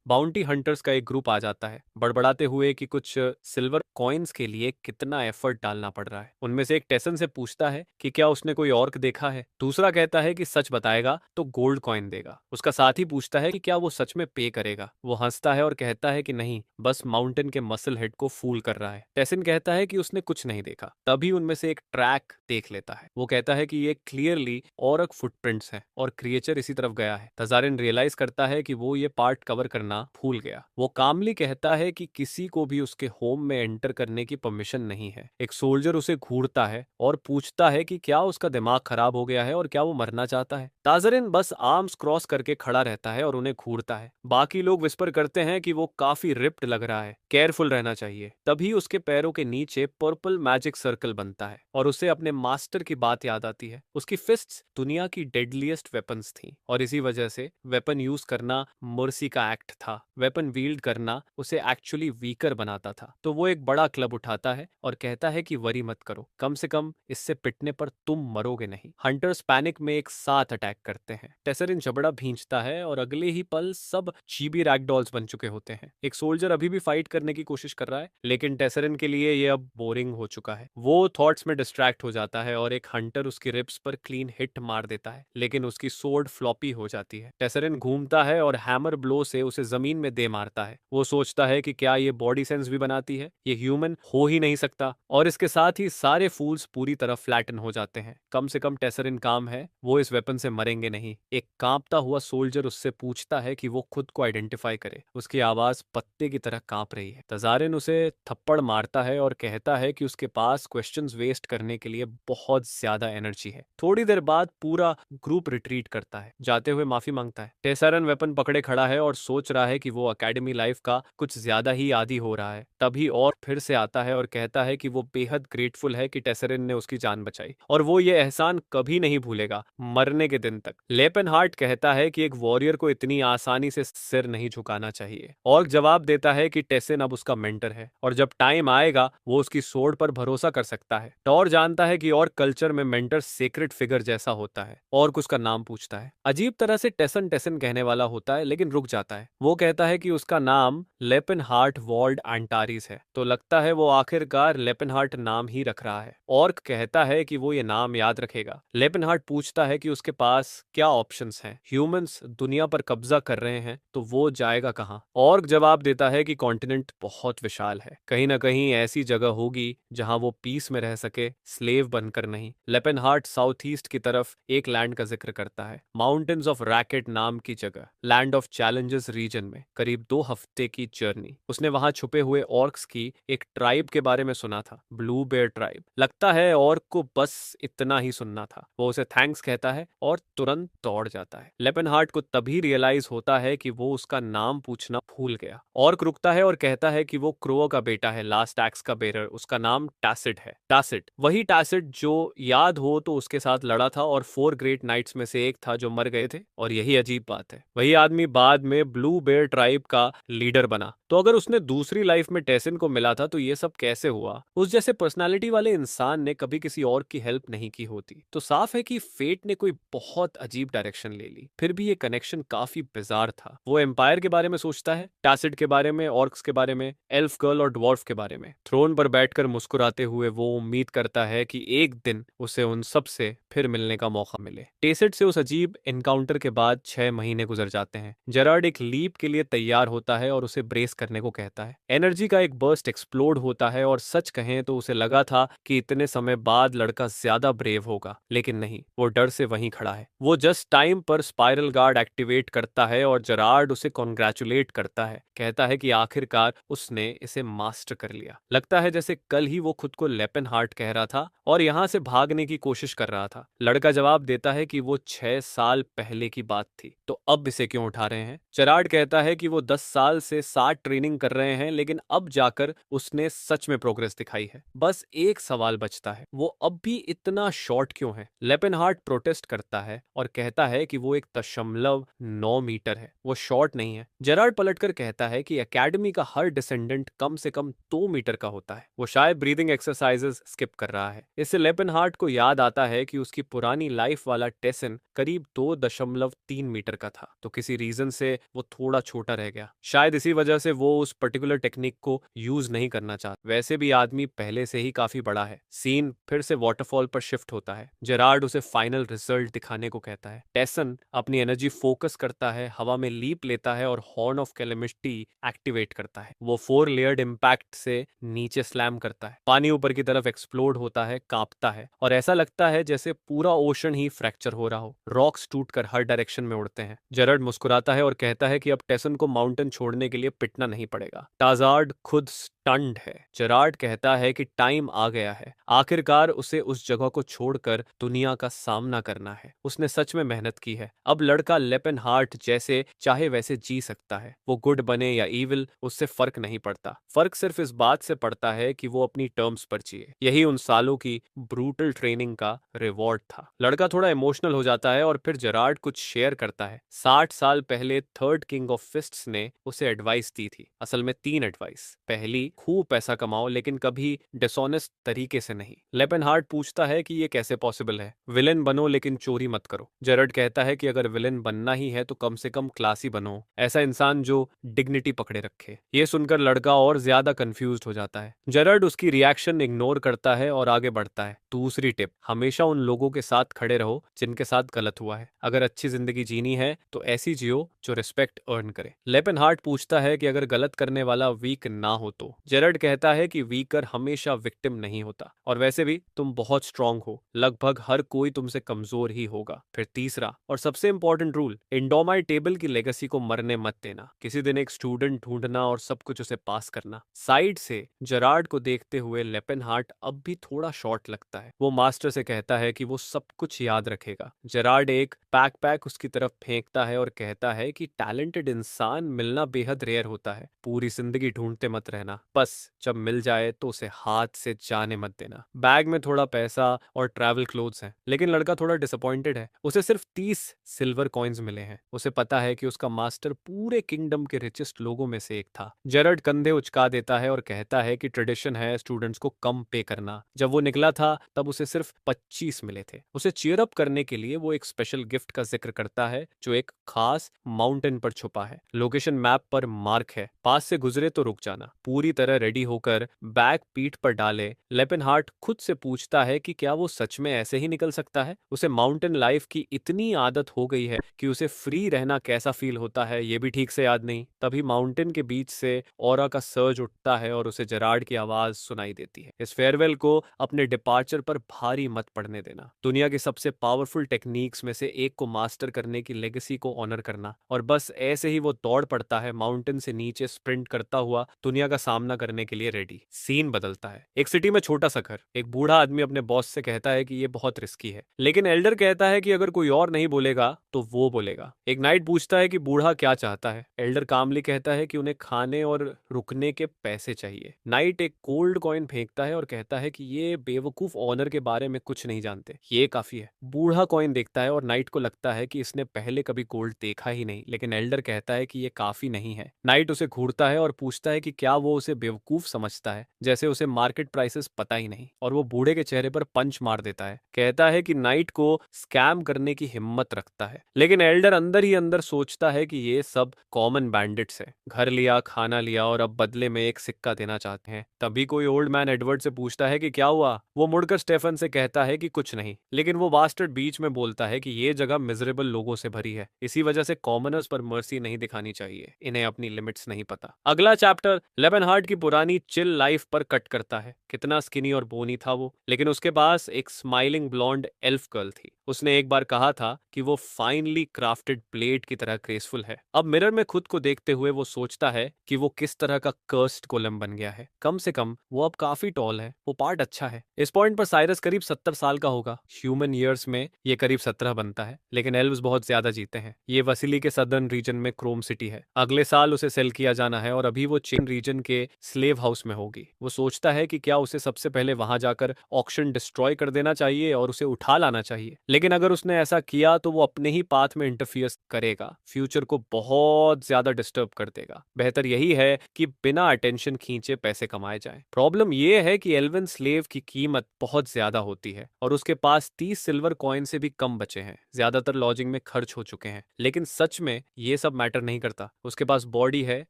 बाउंटी हंटर्स का एक ग्रुप आ जाता है, बड़बड़ाते हुए कि कुछ सिल्वर कॉइन्स के लिए कितना एफर्ट डालना पड़ रहा है। उनमें से एक टेसन से पूछता है कि क्या उसने कोई ऑर्क देखा है। दूसरा कहता है कि सच बताएगा तो गोल्ड कॉइन देगा। उसका साथी पूछता है कि क्या वो सच में पे करेगा। वो हंसता है और कहता है कि नहीं, बस माउंटेन के मसल हेड को फूल कर रहा है। टेसन कहता है कि उसने कुछ नहीं देखा। तभी उनमें से एक ट्रैक देख लेता है। वो कहता है कि ये क्लियरली ऑर्क फुटप्रिंट्स हैं और क्रिएचर इसी तरफ गया है। तजारिन रियलाइज करता है कि वो ये पार्ट कवर करना भूल गया। वो कामली कहता है कि किसी को भी उसके होम में एंटर करने की परमिशन नहीं है। एक सोल्जर उसे घूरता है और पूछता है कि क्या उसका दिमाग खराब हो गया है और क्या वो मरना चाहता है। ताजरिन बस आर्म्स क्रॉस करके खड़ा रहता है और उन्हें घूरता है। बाकी लोग विस्पर करते हैं कि वो काफी रिप्ड लग रहा है, केयरफुल रहना चाहिए। तभी उसके पैरों के नीचे पर्पल मैजिक सर्कल बनता है और उसे अपने मास्टर की बात याद आती है। उसकी फिस्ट्स दुनिया की डेडलीस्ट वेपन्स थी और इसी वजह से वेपन यूज करना मर्सी का एक्ट था। वेपन वील्ड करना उसे एक्चुअली वीकर बनाता था। तो वो एक बड़ा क्लब उठाता है और कहता है कि वरी मत करो, कम से कम इससे पिटने पर तुम मरोगे नहीं। हंटर्स पैनिक में एक साथ अटैक करते हैं। टेसरिन जबड़ा भींचता है और अगले ही पल सब चीबी रैगडॉल्स बन चुके होते हैं। एक सोल्जर अभी भी फाइट करने की कोशिश कर रहा है, लेकिन टेसरिन के लिए ये अब बोरिंग हो चुका है। वो थॉट्स में डिस्ट्रैक्ट हो जाता है और एक हंटर उसकी रिब्स पर क्लीन हिट मार देता है, लेकिन उसकी सोर्ड फ्लॉपी हो जाती है। टेसरिन घूमता है और हैमर ब्लो से उसे जमीन में दे मारता है। वो सोचता है कि क्या ये बॉडी सेंस भी बनाती है, ये ह्यूमन हो ही नहीं सकता। और इसके साथ ही सारे फूल्स पूरी तरह फ्लैटन हो जाते हैं। कम से कम टेसरिन काम है, वो इस वेपन से मरेंगे नहीं। एक कांपता हुआ सोल्जर उससे पूछता है कि वो खुद को आइडेंटिफाई करे। उसकी आवाज पत्ते की तरह कांप रही है। तजारिन उसे थप्पड़ मारता है और कहता है कि उसके पास क्वेश्चंस वेस्ट करने के लिए बहुत ज्यादा एनर्जी है। थोड़ी देर बाद पूरा ग्रुप रिट्रीट करता है, जाते हुए माफी मांगता है। टेसरन वेपन पकड़े खड़ा है और सोच रहा है कि वो एकेडमी लाइफ का कुछ ज्यादा ही आदी हो रहा है। तभी और फिर से आता है और कहता है कि वो बेहद ग्रेटफुल है कि टेसरिन ने उसकी जान बचाई और वो ये एहसान कभी नहीं भूलेगा, मरने के दिन तक। लेपेनहार्ट कहता है कि एक वॉरियर को इतनी आसानी से सिर नहीं झुकाना चाहिए। और जवाब देता है कि टेसन अब उसका मेंटर है और जब टाइम आएगा वो उसकी सोर्ड पर भरोसा कर सकता है। टॉर जानता है कि और कल्चर में मेंटर सेक्रेट फिगर जैसा होता है और उसका नाम पूछता है। अजीब तरह से टेसन टेसन कहने वाला होता है, लेकिन रुक जाता है। वो कहता है कि उसका नाम लेपेनहार्ट वॉल्ड एंटारिस है। तो लगता है वो आखिरकार लेपेनहार्ट नाम ही रख रहा है। ऑर्क कहता है कि वो ये नाम याद रखेगा। लेपेनहार्ट पूछता है कि उसके पास क्या ऑप्शंस हैं। ह्यूमंस दुनिया पर कब्जा कर रहे हैं तो वो जाएगा कहाँ। ऑर्क जवाब देता है कि कॉन्टिनेंट बहुत विशाल है, कहीं ना कहीं ऐसी जगह होगी जहां वो पीस में रह सके, स्लेव बनकर नहीं। लेपेनहार्ट साउथ ईस्ट की तरफ एक लैंड का जिक्र करता है, माउंटेन्स ऑफ रैकेट नाम की जगह, लैंड ऑफ चैलेंजेस रीजन में करीब 2 हफ्ते की जर्नी। उसने वहां छुपे हुए ऑर्क्स की एक ट्राइब के बारे में सुना था, ब्लू बेयर ट्राइब। लगता है ऑर्क को बस इतना ही सुनना था। वो उसे थैंक्स कहता है और तुरंत दौड़ जाता है। लेपेनहार्ट को तभी रियलाइज होता है कि वो उसका नाम पूछना भूल गया। ऑर्क रुकता है और कहता है कि वो क्रो का बेटा है, लास्ट एक्स का बेरर। उसका नाम टैसिट है। टैसिट, वही टैसिट जो याद हो तो उसके साथ लड़ा था और 4 ग्रेट नाइट्स में से एक था जो मर गए थे। और यही अजीब बात है, वही आदमी बाद में ब्लू बेयर ट्राइब का लीडर बना। तो अगर उसने दूसरी लाइफ में टेसन को मिला था तो ये सब कैसे हुआ? उस जैसे पर्सनालिटी वाले इंसान ने कभी किसी और की हेल्प नहीं की होती। तो साफ है कि फेट ने कोई बहुत अजीब डायरेक्शन ले ली। फिर भी ये कनेक्शन काफी बिजार था। वो एम्पायर के बारे में सोचता है, टैसिड के बारे में, ऑर्क्स के बारे में, एल्फ गर्ल और ड्वार्फ के बारे में। थ्रोन पर बैठकर मुस्कुराते हुए वो उम्मीद करता है कि एक दिन उसे उन सब से फिर मिलने का मौका मिले। टेसिड से उस अजीब एनकाउंटर के बाद 6 महीने गुजर जाते हैं। जेरार्ड एक लीप के लिए तैयार होता है और उसे ब्रेस करने को कहता है। एनर्जी का एक बर्स्ट एक्सप्लोड होता है और सच कहें तो उसे लगा था कि इतने समय बाद लड़का ज्यादा ब्रेव होगा, लेकिन नहीं, वो डर से वहीं खड़ा है। वो जस्ट टाइम पर स्पाइरल गार्ड एक्टिवेट करता है और जेरार्ड उसे कॉन्ग्रेचुलेट करता है, कहता है कि आखिरकार उसने इसे मास्टर कर लिया। लगता है जैसे कल ही वो खुद को लेपेनहार्ट कह रहा था और यहाँ से भागने की कोशिश कर रहा था। लड़का जवाब देता है कि वो 6 साल पहले की बात थी, तो अब इसे क्यों उठा रहे हैं? जेरार्ड कहता है कि वो 10 साल से 60 ट्रेनिंग कर रहे हैं, लेकिन अब जाकर उसने सच में प्रोग्रेस दिखाई है। बस एक सवाल बचता है, वो अब भी इतना शॉर्ट क्यों है? लेपेनहार्ट प्रोटेस्ट करता है और कहता है कि वो 1.9 मीटर है, वो शॉर्ट नहीं है। जेरार्ड पलटकर कहता है कि एकेडमी का हर डिसेंडेंट कम से कम 2 मीटर का होता है। वो शायद ब्रीदिंग एक्सरसाइजेस स्किप कर रहा है। इससे लेपेनहार्ट को याद आता है कि उसकी पुरानी लाइफ वाला टेसन करीब 2.3 मीटर का था, तो किसी रीजन से वो थोड़ा छोटा रह गया। शायद इसी वजह से वो उस पर्टिकुलर टेक्निक को यूज नहीं करना चाहता। वैसे भी आदमी पहले से ही काफी बड़ा है। सीन फिर से वाटरफॉल पर शिफ्ट होता है। जेरार्ड उसे फाइनल रिजल्ट दिखाने को कहता है। टेसन अपनी एनर्जी फोकस करता है, हवा में लीप लेता है और हॉर्न ऑफ कैलेमिटी एक्टिवेट करता है। वो 4 लेयर्ड इम्पैक्ट से नीचे स्लैम करता है। पानी ऊपर की तरफ एक्सप्लोड होता है, कांपता है और ऐसा लगता है जैसे पूरा ओशन ही फ्रैक्चर हो रहा हो। रॉक्स टूटकर हर डायरेक्शन में उड़ते हैं। जेरार्ड मुस्कुराता है और कहता है कि अब टेसन को माउंटेन छोड़ने के लिए पिटना नहीं पड़ेगा। टाजार्ड खुद स्टन्ड है। जेरार्ड कहता है कि टाइम आ गया है। आखिरकार उसे उस जगह को छोड़कर दुनिया का सामना करना है। उसने सच में मेहनत की है। अब लड़का लेपेनहार्ट जैसे चाहे वैसे जी सकता है। वो गुड बने या इविल उससे फर्क नहीं पड़ता। फर्क सिर्फ इस बात से पड़ता है कि वो अपनी टर्म्स पर जिए। यही उन सालों की ब्रूटल ट्रेनिंग का रिवॉर्ड था। लड़का थोड़ा इमोशनल हो जाता है और फिर जेरार्ड कुछ शेयर करता है। 60 साल पहले थर्ड किंग ऑफ फिस्ट्स ने उसे एडवाइस दी थी। असल में 3 एडवाइस। पहली, खूब पैसा कमाओ लेकिन कभी डिसऑनेस्ट तरीके से नहीं। लेपेनहार्ट पूछता है कि ये कैसे पॉसिबल है। विलेन बनो लेकिन चोरी मत करो। जेरार्ड कहता है कि अगर विलेन बनना ही है तो कम से कम क्लासी बनो, ऐसा इंसान जो डिग्निटी पकड़े रखे। ये सुनकर लड़का और ज्यादा कंफ्यूज्ड हो जाता है। जेरार्ड उसकी रिएक्शन इग्नोर करता है और आगे बढ़ता है। दूसरी टिप, हमेशा उन लोगों के साथ खड़े रहो जिनके साथ गलत हुआ है। अगर अच्छी जिंदगी जीनी है तो ऐसी जियो जो रिस्पेक्ट अर्न करे। लेपेनहार्ट पूछता है कि अगर गलत करने वाला वीक ना हो तो। जेरार्ड कहता है कि वीकर हमेशा विक्टिम नहीं होता और वैसे भी तुम बहुत स्ट्रांग हो। लगभग हर कोई तुमसे कमजोर ही होगा। फिर तीसरा और सबसे इंपॉर्टेंट रूल, इंडोमाइटेबल की लेगेसी को मरने मत देना। किसी दिन एक स्टूडेंट ढूंढना और सब कुछ उसे पास करना। साइड से जेरार्ड को देखते हुए लेपेनहार्ट अब भी थोड़ा शॉर्ट लगता है। वो मास्टर से कहता है कि वो सब कुछ याद रखेगा। जेरार्ड एक पैक उसकी तरफ फेंकता है और कहता है कि टैलेंटेड इंसान मिलना बेहद रेयर होता है। पूरी जिंदगी ढूंढते मत रहना, बस जब मिल जाए तो उसे हाथ से जाने मत देना। बैग में थोड़ा पैसा और ट्रैवल क्लोथ्स हैं, लेकिन लड़का थोड़ा डिसअपॉइंटेड है। उसे सिर्फ 30 सिल्वर कॉइन्स मिले हैं। उसे पता है कि उसका मास्टर पूरे किंगडम के रिचेस्ट लोगों में से एक था। जेरार्ड कंधे उचका देता है और कहता है कि ट्रेडिशन है स्टूडेंट्स को कम पे करना। जब वो निकला था तब उसे सिर्फ 25 मिले थे। उसे चीयर अप करने के लिए वो एक स्पेशल गिफ्ट का जिक्र करता है जो एक खास माउंटेन पर छुपा है। लोकेशन मैप पर मार्क है, पास से गुजरे तो रुक जाना। पूरी तरह रेडी होकर बैग पीठ पर डाले लेपेनहार्ट खुद से पूछता है कि क्या वो सच में ऐसे ही निकल सकता है। उसे माउंटेन लाइफ की इतनी आदत हो गई है कि उसे फ्री रहना कैसा फील होता है ये भी ठीक से याद नहीं। तभी माउंटेन के बीच से ऑरा का सर्ज उठता है और उसे जेरार्ड की आवाज सुनाई देती है। इस फेयरवेल को अपने डिपार्चर पर भारी मत पड़ने देना। दुनिया की सबसे पावरफुल टेक्निक्स में से एक को मास्टर करने की लेगेसी को ऑनर करना। और बस ऐसे ही वो दौड़ पड़ता है, माउंटेन से नीचे स्प्रिंट करता हुआ दुनिया का सामना करने के लिए रेडी। सीन बदलता है। एक सिटी में छोटा सा घर। एक बूढ़ा आदमी अपने बॉस से कहता है कि ये बहुत रिस्की है, लेकिन एल्डर कहता है कि अगर कोई और नहीं बोलेगा तो वो बोलेगा। एक नाइट पूछता है कि बूढ़ा क्या चाहता है। एल्डर कामली कहता है कि उन्हें खाने और रुकने के पैसे चाहिए। नाइट एक गोल्ड कॉइन फेंकता है और कहता है कि ये बेवकूफ ऑनर के बारे में कुछ नहीं जानते, ये काफी है। बूढ़ा कॉइन देखता है और नाइट को लगता है कि इसने पहले कभी गोल्ड देखा ही नहीं, लेकिन एल्डर कहता है कि ये काफी नहीं है। नाइट उसे घूरता है और पूछता है कि क्या वो उसे बेवकूफ समझता है, जैसे उसे मार्केट प्राइसेस पता ही नहीं। और वो बूढ़े के चेहरे पर पंच मार देता है। कहता है कि नाइट को स्कैम करने की हिम्मत रखता है, लेकिन एल्डर अंदर ही अंदर सोचता है कि ये सब कॉमन बैंडिट्स है। घर लिया, खाना लिया और अब बदले में एक सिक्का देना चाहते हैं। तभी कोई ओल्ड मैन एडवर्ड से पूछता है कि क्या हुआ। वो मुड़कर स्टेफन से कहता है कि कुछ नहीं, लेकिन वो बास्टर्ड बीच में बोलता है कि ये जगह मिजरेबल लोगों से भरी है, इसी वजह से कॉमनर्स पर मर्सी नहीं दिखानी चाहिए, इन्हें अपनी लिमिट्स नहीं पता। अगला चैप्टर लेपेनहार्ट की पुरानी चिल लाइफ पर कट करता है। कितना स्किनी और बोनी था वो, लेकिन उसके पास एक स्माइलिंग ब्लॉन्ड एल्फ गर्ल थी। उसने एक बार कहा था कि वो फाइनली क्राफ्टेड ब्लेड की तरह ग्रेसफुल है। अब मिरर में खुद को देखते हुए वो सोचता है कि वो किस तरह का कर्स्ड गोलेम बन गया है। कम से कम वो अब काफी टॉल है, वो पार्ट अच्छा है। इस पॉइंट पर साइरस करीब 70 साल का होगा। ह्यूमन ईयर्स में ये करीब 17 बनता है, लेकिन एल्व्स बहुत ज्यादा जीते हैं। ये वसीली के सदर्न रीजन में क्रोम सिटी है। अगले साल उसे सेल किया जाना है और अभी वो चेन रीजन के स्लेव हाउस में होगी। वो सोचता है कि क्या उसे सबसे पहले वहां जाकर ऑक्शन डिस्ट्रॉय कर देना चाहिए और उसे उठा लाना चाहिए, लेकिन अगर उसने ऐसा किया तो वो अपने ही पाथ में इंटरफियर करेगा, फ्यूचर को बहुत ज्यादा डिस्टर्ब कर देगा। बेहतर यही है कि बिना अटेंशन खींचे पैसे कमाए जाएं। प्रॉब्लम ये है कि एल्विन स्लेव की कीमत बहुत ज्यादा होती है और उसके पास 30 सिल्वर कॉइन से भी कम बचे हैं, ज्यादातर लॉजिंग में खर्च हो चुके हैं। लेकिन सच में ये सब मैटर नहीं करता। उसके पास बॉडी है,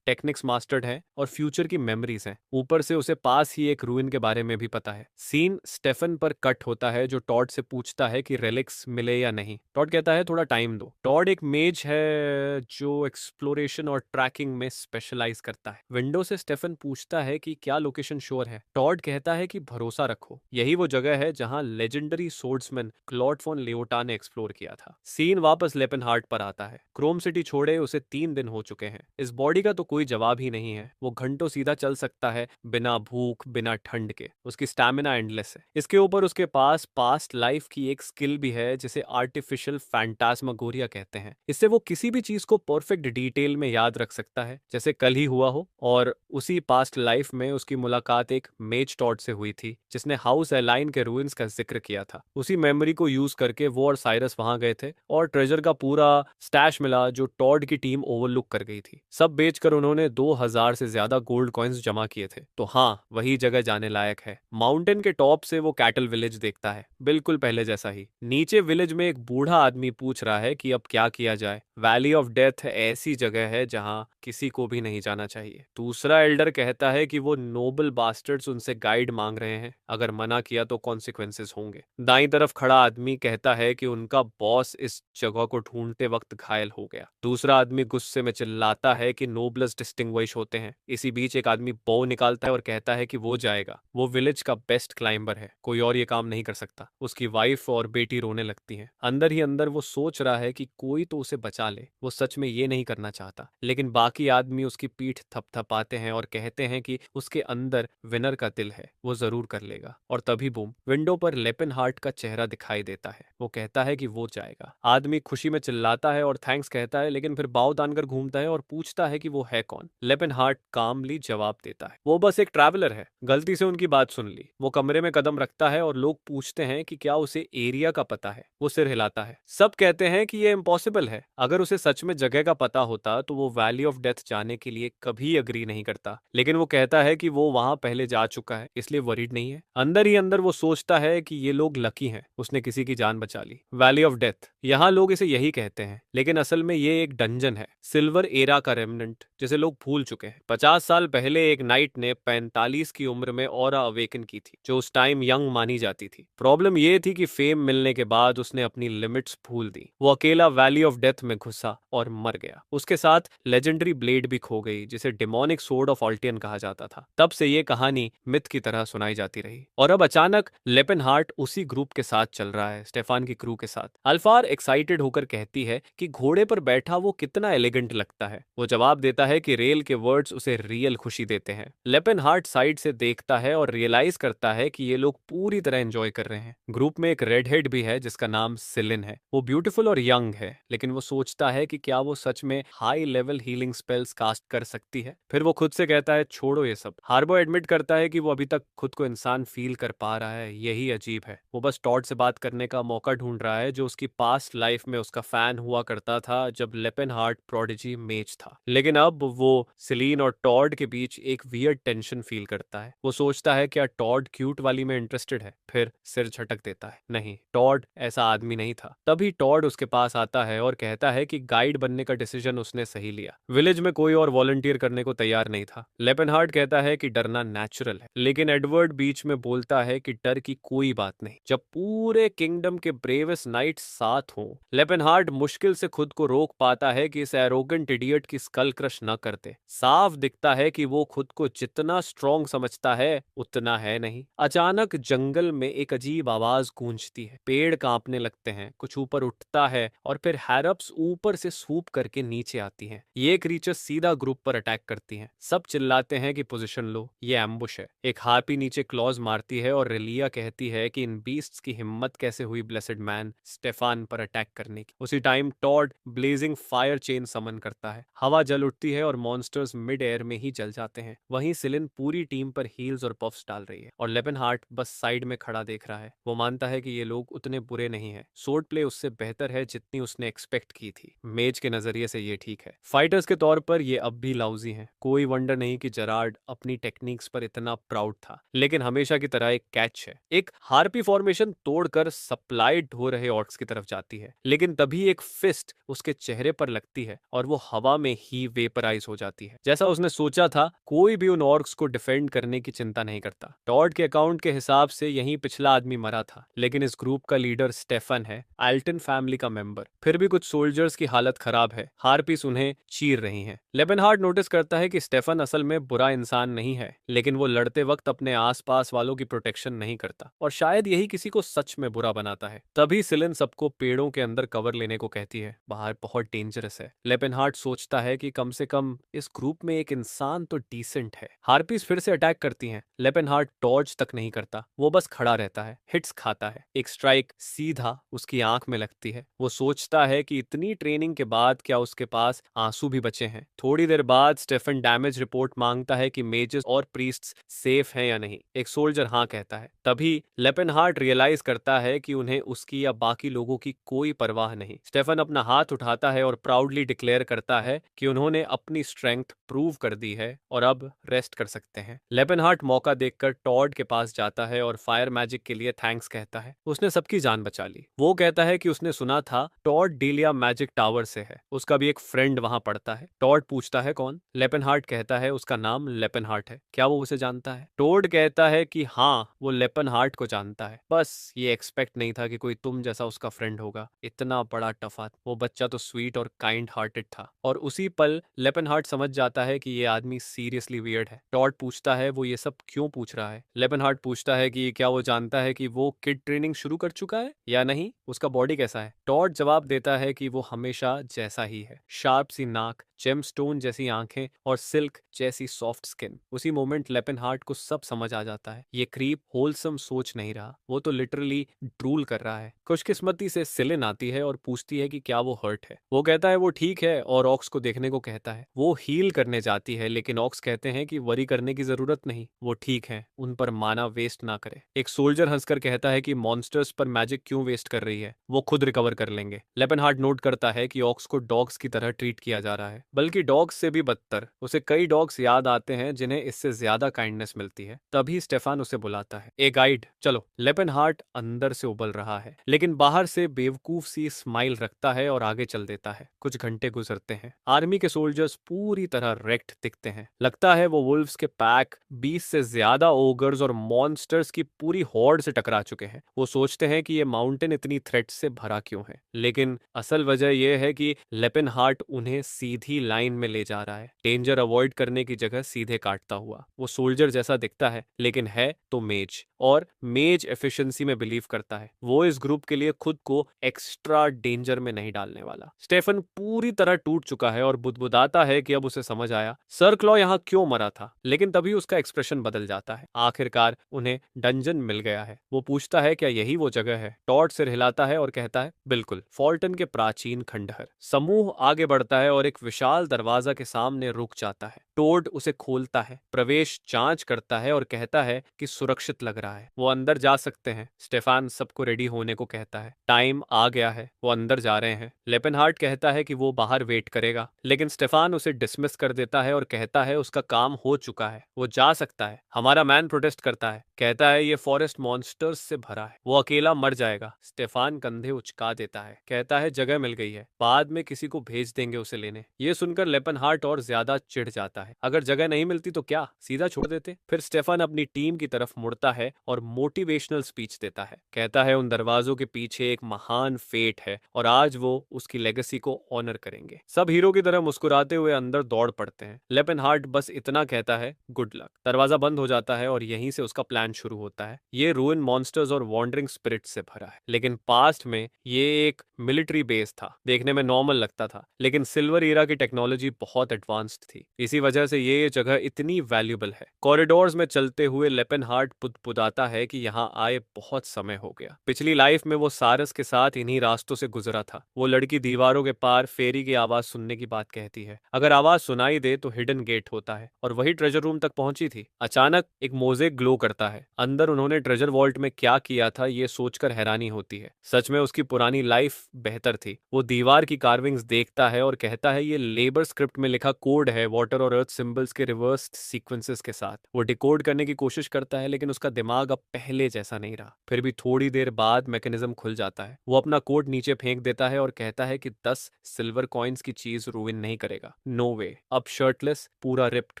टेक्निक्स मास्टर्ड है और फ्यूचर की मेमोरीज हैं। ऊपर से उसे पास ही एक रूइन के बारे में भी पता है। सीन स्टेफन पर कट होता है जो टॉड से पूछता है कि रेलिक्स मिले या नहीं। टॉड कहता है थोड़ा टाइम दो। टॉड एक मेज है जो एक्सप्लोरेशन और ट्रैकिंग में स्पेशलाइज करता है। विंडो से स्टेफन पूछता है कि क्या लोकेशन श्योर है। टॉड कहता है कि भरोसा रखो, यही वो जगह है जहां लेजेंडरी सोर्ड्समैन क्लॉड फॉन लियोटा ने एक्सप्लोर किया था। सीन वापस लेपेनहार्ट पर आता है। क्रोम सिटी छोड़े उसे 3 दिन हो चुके हैं। इस बॉडी का तो कोई जवाब ही नहीं है। वो घंटों सीधा चल सकता है बिना भूख बिना ठंड के। उसकी स्टैमिना एंडलेस है। इसके ऊपर उसके पास पास्ट लाइफ की एक स्किल भी है जिसे आर्टिफिशियल फैंटास्मागोरिया कहते हैं। इससे वो किसी भी चीज को परफेक्ट डिटेल में याद रख सकता है जैसे कल ही हुआ हो। और उसी पास्ट लाइफ में उसकी मुलाकात एक मेज टॉड से हुई थी जिसने हाउस एलाइन के रूइंस का जिक्र किया था। उसी मेमोरी को यूज करके वो और साइरस वहां गए थे और ट्रेजर का पूरा स्टैश मिला जो टॉड की टीम ओवरलुक कर गई थी। सब बेचकर उन्होंने 2000 से ज्यादा गोल्ड कॉइन्स जमा किए थे। तो हाँ, वही जगह जाने लायक है। माउंटेन के टॉप से वो कैटल विलेज देखता है, बिल्कुल पहले जैसा ही। नीचे विलेज में एक बूढ़ा आदमी पूछ रहा है कि अब क्या किया जाए। वैली ऑफ डेथ ऐसी जगह है जहां किसी को भी नहीं जाना चाहिए। दूसरा एल्डर कहता है कि वो नोबल बास्टर्ड्स उनसे गाइड मांग रहे हैं, अगर मना किया तो कॉन्सिक्वेंसेस होंगे। दाईं तरफ खड़ा आदमी कहता है कि उनका बॉस इस जगह को ढूंढते वक्त घायल हो गया। दूसरा आदमी गुस्से में चिल्लाता है कि नोबलस डिस्टिंग्विश होते हैं। इसी बीच एक आदमी बो निकालता है और कहता है कि वो जाएगा, वो विलेज का बेस्ट क्लाइंबर है, कोई और ये काम नहीं कर सकता। उसकी वाइफ और बेटी रोने लगती हैं। अंदर ही अंदर वो सोच रहा है कि कोई तो उसे बचा ले। वो सच में ये नहीं करना चाहता, लेकिन बाकी आदमी उसकी पीठ थपथपाते हैं और कहते हैं कि उसके अंदर विनर का दिल है, वो जरूर कर लेगा। और तभी बूम, विंडो पर लेपेनहार्ट का चेहरा दिखाई देता है। वो कहता है कि वो जाएगा। आदमी खुशी में चिल्लाता है और थैंक्स कहता है, लेकिन फिर बाव तानकर घूमता है और पूछता है कि वो है कौन। लेपेनहार्ट कामली जवाब देता है, वो बस एक ट्रैवलर है, गलती से उनकी बात सुन ली। वो कमरे में कदम रखता है और लोग पूछते हैं कि क्या उसे एरिया का पता है। वो सिर हिलाता है। सब कहते हैं कि ये इम्पॉसिबल है। अगर उसे सच में जगह का पता होता तो वो वैली ऑफ डेथ जाने के लिए कभी अग्री नहीं करता। लेकिन वो कहता है कि वो वहां पहले जा चुका है, इसलिए वरीड नहीं है। अंदर ही अंदर वो सोचता है कि ये लोग लकी हैं, उसने किसी की जान बचा ली। वैली ऑफ डेथ, यहाँ लोग इसे यही कहते हैं, लेकिन असल में ये एक डंजन है, सिल्वर एरा का रेमनेंट जिसे लोग भूल चुके हैं। 50 साल पहले एक नाइट ने 45 की उम्र में ऑरा अवेकन की थी, जो उस टाइम यंग मानी जाती थी। प्रॉब्लम ये थी कि फेम मिलने के बाद उसने अपनी लिमिट्स भूल दी। वो अकेला वैली ऑफ डेथ में घुसा और मर गया। उसके साथ लेजेंडरी ब्लेड भी खो गई जिसे डिमोनिक सोर्ड ऑफ ऑल्टियन कहा जाता था। तब से ये कहानी मिथ की तरह सुनाई जाती रही। और अब अचानक लेपेनहार्ट उसी ग्रुप के साथ चल रहा है, स्टेफान की क्रू के साथ। अल्फार एक्साइटेड होकर कहती है कि घोड़े पर बैठा वो कितना एलिगेंट लगता है। वो जवाब देता है कि रेल के वर्ड्स उसे रियल खुशी देते हैं। लेपेनहार्ट साइड से देखता है और रियलाइज करता है कि ये लोग पूरी तरह एंजॉय कर रहे हैं। ग्रुप में एक रेड हेड भी है जिसका नाम सिलिन है। वो ब्यूटीफुल और यंग है, लेकिन वो सोचता है कि क्या वो सच में high level healing spells cast कर सकती है। फिर वो खुद से कहता है छोड़ो ये सब। हार्बो एडमिट करता है कि वो अभी तक खुद को इंसान फील कर पा रहा है, यही अजीब है। वो बस टॉड से बात करने का मौका ढूंढ रहा है जो उसकी पास्ट लाइफ में उसका फैन हुआ करता था जब लेपेनहार्ट प्रोडिजी मेज था। लेकिन अब वो सिलीन और टॉड के बीच एक वियर्ड टेंशन फील करता है। वो सोचता है क्या टॉड क्यूट वाली में इंटरेस्टेड है, फिर सिर झटक देता है, नहीं, टॉड ऐसा आदमी नहीं था। तभी टॉड उसके पास आता है और कहता है कि गाइड बनने का डिसीजन उसने सही लिया। विलेज में कोई और वॉलंटियर करने को तैयार नहीं था। लेपेनहार्ट कहता है कि डरना नेचुरल है, लेकिन एडवर्ड बीच में बोलता है कि डर की कोई बात नहीं जब पूरे किंगडम के ब्रेवेस्ट नाइट साथ हों। लेपेनहार्ट मुश्किल से खुद को रोक पाता है कि इस एरोगेंट इडियट की स्कल क्रश न करते। साफ दिखता है कि वो खुद को जितना स्ट्रॉन्ग समझता है उतना है नहीं। अचानक जंगल में एक अजीब आवाज गूंजती है। पेड़ कांपने लगते हैं, कुछ ऊपर उठता है और फिर हैरप्स ऊपर से सूप करके नीचे आती हैं। ये क्रीचर सीधा ग्रुप पर अटैक करती हैं। सब चिल्लाते हैं कि पोजीशन लो, ये एम्बुश है। एक हार्पी नीचे क्लॉज मारती है और रेलिया कहती है कि इन बीस्ट्स की हिम्मत कैसे हुई ब्लेस एसिड मैन स्टेफान पर अटैक करने की। उसी time Todd blazing fire chain summon करता है, हवा जल उठती है और मॉन्स्टर्स मिड एयर में ही जल जाते हैं। वहीं सिलिन पूरी टीम पर हील्स और पफ्स डाल रही है और लेपेनहार्ट बस साइड में खड़ा देख रहा है। वो मानता है कि ये लोग उतने बुरे नहीं है, सोर्ड प्ले उससे बेहतर है जितनी उसने एक्सपेक्ट की थी। मेज के नजरिए से ये ठीक है, फाइटर्स के तौर पर ये अब भी लाउजी हैं। कोई वंडर नहीं कि जेरार्ड अपनी टेक्निक्स पर इतना प्राउड था, लेकिन हमेशा की तरह एक कैच है। एक हार्पी फॉर्मेशन तोड़कर सप्लाई ढो रहे ऑर्क्स की तरफ जाती है, लेकिन तभी एक फिस्ट उसके चेहरे पर लगती है और वो हवा में ही वेपराइज हो जाती है। जैसा उसने सोचा था, कोई भी उन ऑर्क्स को डिफेंड करने की चिंता नहीं करता। टॉड के अकाउंट के हिसाब से यही पिछला आदमी मरा था, लेकिन इस ग्रुप का लीडर स्टेफन है, एल्टन फैमिली का मेंबर। फिर भी कुछ सोल्जर्स की हालत खराब है, हार्पीस उन्हें चीर रही हैं। लेबनहार्ट नोटिस करता है कि स्टेफन असल में बुरा इंसान नहीं है, लेकिन वो लड़ते वक्त अपने आसपास वालों की प्रोटेक्शन नहीं करता, और शायद यही किसी को सच में बुरा बनाता है। तभी सिलिन सबको पेड़ों के अंदर कवर लेने को कहती है, बाहर बहुत डेंजरस है। लेबनहार्ट सोचता है कि कम से कम इस ग्रुप में एक इंसान तो डिसेंट है। हार्पीस फिर से अटैक करती हैं। लेबनहार्ट डॉज तक नहीं करता, वो बस खड़ा रहता है, हिट्स खाता है। एक स्ट्राइक सीधा उसकी आंख में लगती है। वो सोचता है कि इतनी ट्रेनिंग के बाद क्या उसके पास आंसू भी बचे हैं। थोड़ी देर बाद स्टेफन डैमेज रिपोर्ट मांगता है कि मेजेस और प्रीस्ट्स सेफ हैं या नहीं। एक सोल्जर हाँ कहता है। तभी लेपेनहार्ट रियलाइज करता है कि उन्हें उसकी या बाकी लोगों की कोई परवाह नहीं। स्टेफन अपना हाथ उठाता है और प्राउडली डिक्लेयर करता है कि उन्होंने अपनी स्ट्रेंथ प्रूव कर दी है और अब रेस्ट कर सकते हैं। लेपेनहार्ट मौका देखकर टॉड के पास जाता है और फायर मैजिक के लिए थैंक्स कहता है, उसने सबकी जान बचा ली। वो कहता है कि उसने सुना था टॉड डीलिया मैजिक टावर से है, उसका भी एक फ्रेंड वहां पढ़ता है। टॉड पूछता है कौन? लेपेनहार्ट कहता है उसका नाम लेपेनहार्ट है, क्या वो उसे जानता है? टॉड कहता है कि हाँ, वो लेपेनहार्ट को जानता है, बस ये एक्सपेक्ट नहीं था कि कोई तुम जैसा उसका फ्रेंड होगा। इतना बड़ा टफा, वो बच्चा तो स्वीट और काइंड हार्टेड था। और उसी पल लेपेनहार्ट समझ जाता है कि ये आदमी सीरियसली वियर्ड है। टॉड पूछता है वो ये सब क्यों पूछ रहा है। लेपेनहार्ट पूछता है कि क्या वो जानता है कि वो किड ट्रेनिंग शुरू कर चुका है या नहीं, उसका बॉडी कैसा है। टॉड जवाब देता है कि वो हमेशा जैसा ही है, शार्प सी नाक, जेमस्टोन जैसी आंखें और सिल्क जैसी सॉफ्ट स्किन। उसी मोमेंट लेपेनहार्ट को सब समझ आ जाता है, ये क्रीप होलसम सोच नहीं रहा, वो तो लिटरली ड्रूल कर रहा है। खुशकिस्मती से सिलिन आती है और पूछती है कि क्या वो हर्ट है। वो कहता है वो ठीक है और ऑक्स को देखने को कहता है। वो हील करने जाती है, लेकिन ऑक्स कहते हैं कि वरी करने की जरूरत नहीं, वो ठीक है, उन पर माना वेस्ट ना करे। एक सोल्जर हंसकर कहता है कि मॉन्स्टर्स पर मैजिक क्यों वेस्ट कर रही है, वो खुद रिकवर कर लेंगे। लेपेनहार्ट नोट करता है कि ऑक्स को डॉग्स की तरह ट्रीट किया जा रहा है, बल्कि डॉग्स से भी बदतर। उसे कई डॉग्स याद आते हैं जिन्हें इससे ज्यादा काइंडनेस मिलती है। तभी स्टेफान उसे बुलाता है, ए गाइड चलो। लेपेनहार्ट अंदर से उबल रहा है, लेकिन बाहर से बेवकूफ सी स्माइल रखता है और आगे चल देता है। कुछ घंटे गुजरते हैं। आर्मी के सोल्जर्स पूरी तरह रेक्ट दिखते हैं। लगता है वो वुल्व्स के पैक 20 से ज्यादा ओगर्स और मॉन्स्टर्स की पूरी हॉर्ड से टकरा चुके हैं। वो सोचते हैं कि ये माउंटेन इतनी थ्रेट से भरा क्यों है, लेकिन असल वजह यह है कि लेपेनहार्ट उन्हें सीधी लाइन में ले जा रहा है, डेंजर अवॉइड करने की जगह सीधे काटता हुआ। वो सोल्जर जैसा दिखता है, लेकिन है तो मेज, और मेज एफिशिएंसी में बिलीव करता है। वो इस ग्रुप के लिए खुद को एक्स्ट्रा डेंजर में नहीं डालने वाला। स्टेफन पूरी तरह टूट चुका है और बुदबुदाता है कि अब उसे समझ आया सर क्लॉ यहाँ क्यों मरा था, लेकिन तभी उसका एक्सप्रेशन बदल जाता है। आखिरकार उन्हें डंजन मिल गया है। वो पूछता है क्या यही वो जगह है। टॉड सिर हिलाता है और कहता है बिल्कुल, फॉल्टन के प्राचीन खंडहर। समूह आगे बढ़ता है और एक विशाल दरवाजा के सामने रुक जाता है। टोड उसे खोलता है, प्रवेश जांच करता है और कहता है कि सुरक्षित लग रहा है, वो अंदर जा सकते हैं। स्टेफान सबको रेडी होने को कहता है, टाइम आ गया है, वो अंदर जा रहे हैं। लेपेनहार्ट कहता है कि वो बाहर वेट करेगा, लेकिन स्टेफान उसे डिसमिस कर देता है और कहता है उसका काम हो चुका है, वो जा सकता है। हमारा मैन प्रोटेस्ट करता है, कहता है ये फॉरेस्ट मॉन्स्टर्स से भरा है, वो अकेला मर जाएगा। स्टेफान कंधे उचका देता है, कहता है जगह मिल गई है, बाद में किसी को भेज देंगे उसे लेने। ये सुनकर लेपेनहार्ट और ज्यादा चिढ़ जाता है, अगर जगह नहीं मिलती तो क्या सीधा छोड़ देते। फिर स्टेफन अपनी टीम की तरफ मुड़ता है और मोटिवेशनल स्पीच देता है, कहता है उन दरवाजों के पीछे एक महान फेट है और आज वो उसकी लेगेसी को ऑनर करेंगे। सब हीरो की तरह मुस्कुराते हुए अंदर दौड़ पड़ते हैं। लेपेनहार्ट बस इतना कहता है गुड लक। दरवाजा बंद हो जाता है और यहीं से उसका प्लान शुरू होता है। ये रूइन मॉन्स्टर्स और वॉन्डरिंग स्पिरिट से भरा है, लेकिन पास्ट में ये एक मिलिट्री बेस था। देखने में नॉर्मल लगता था, लेकिन सिल्वर ईरा की टेक्नोलॉजी बहुत एडवांस्ड थी। इसी वजह वजह से ये जगह इतनी वैल्यूबल है। कॉरिडोर्स में चलते हुए लेपेनहार्ट पुदपुदाता है कि यहाँ आए बहुत समय हो गया। पिछली लाइफ में वो सारस के साथ इन्हीं रास्तों से गुजरा था। वो लड़की दीवारों के पार फेरी की आवाज सुनने की बात कहती है। अगर आवाज सुनाई दे तो हिडन गेट होता है, और वही ट्रेजर रूम तक पहुंची थी। अचानक एक मोज़ेक ग्लो करता है। अंदर उन्होंने ट्रेजर वॉल्ट में क्या किया था ये सोचकर हैरानी होती है। सच में उसकी पुरानी लाइफ बेहतर थी। वो दीवार की कार्विंग्स देखता है और कहता है ये लेबर स्क्रिप्ट में लिखा कोड है, वाटर और अर्थ सिंबल्स के रिवर्स सीक्वेंसेस के साथ। वो डिकोड करने की कोशिश करता है, लेकिन उसका दिमाग अब पहले जैसा नहीं रहा। फिर भी थोड़ी देर बाद मैकेनिज्म खुल जाता है। वो अपना कोड नीचे फेंक देता है और कहता है कि 10 सिल्वर कॉइन्स की चीज रूइन नहीं करेगा। नो वे। अब शर्टलेस, पूरा रिप्ड,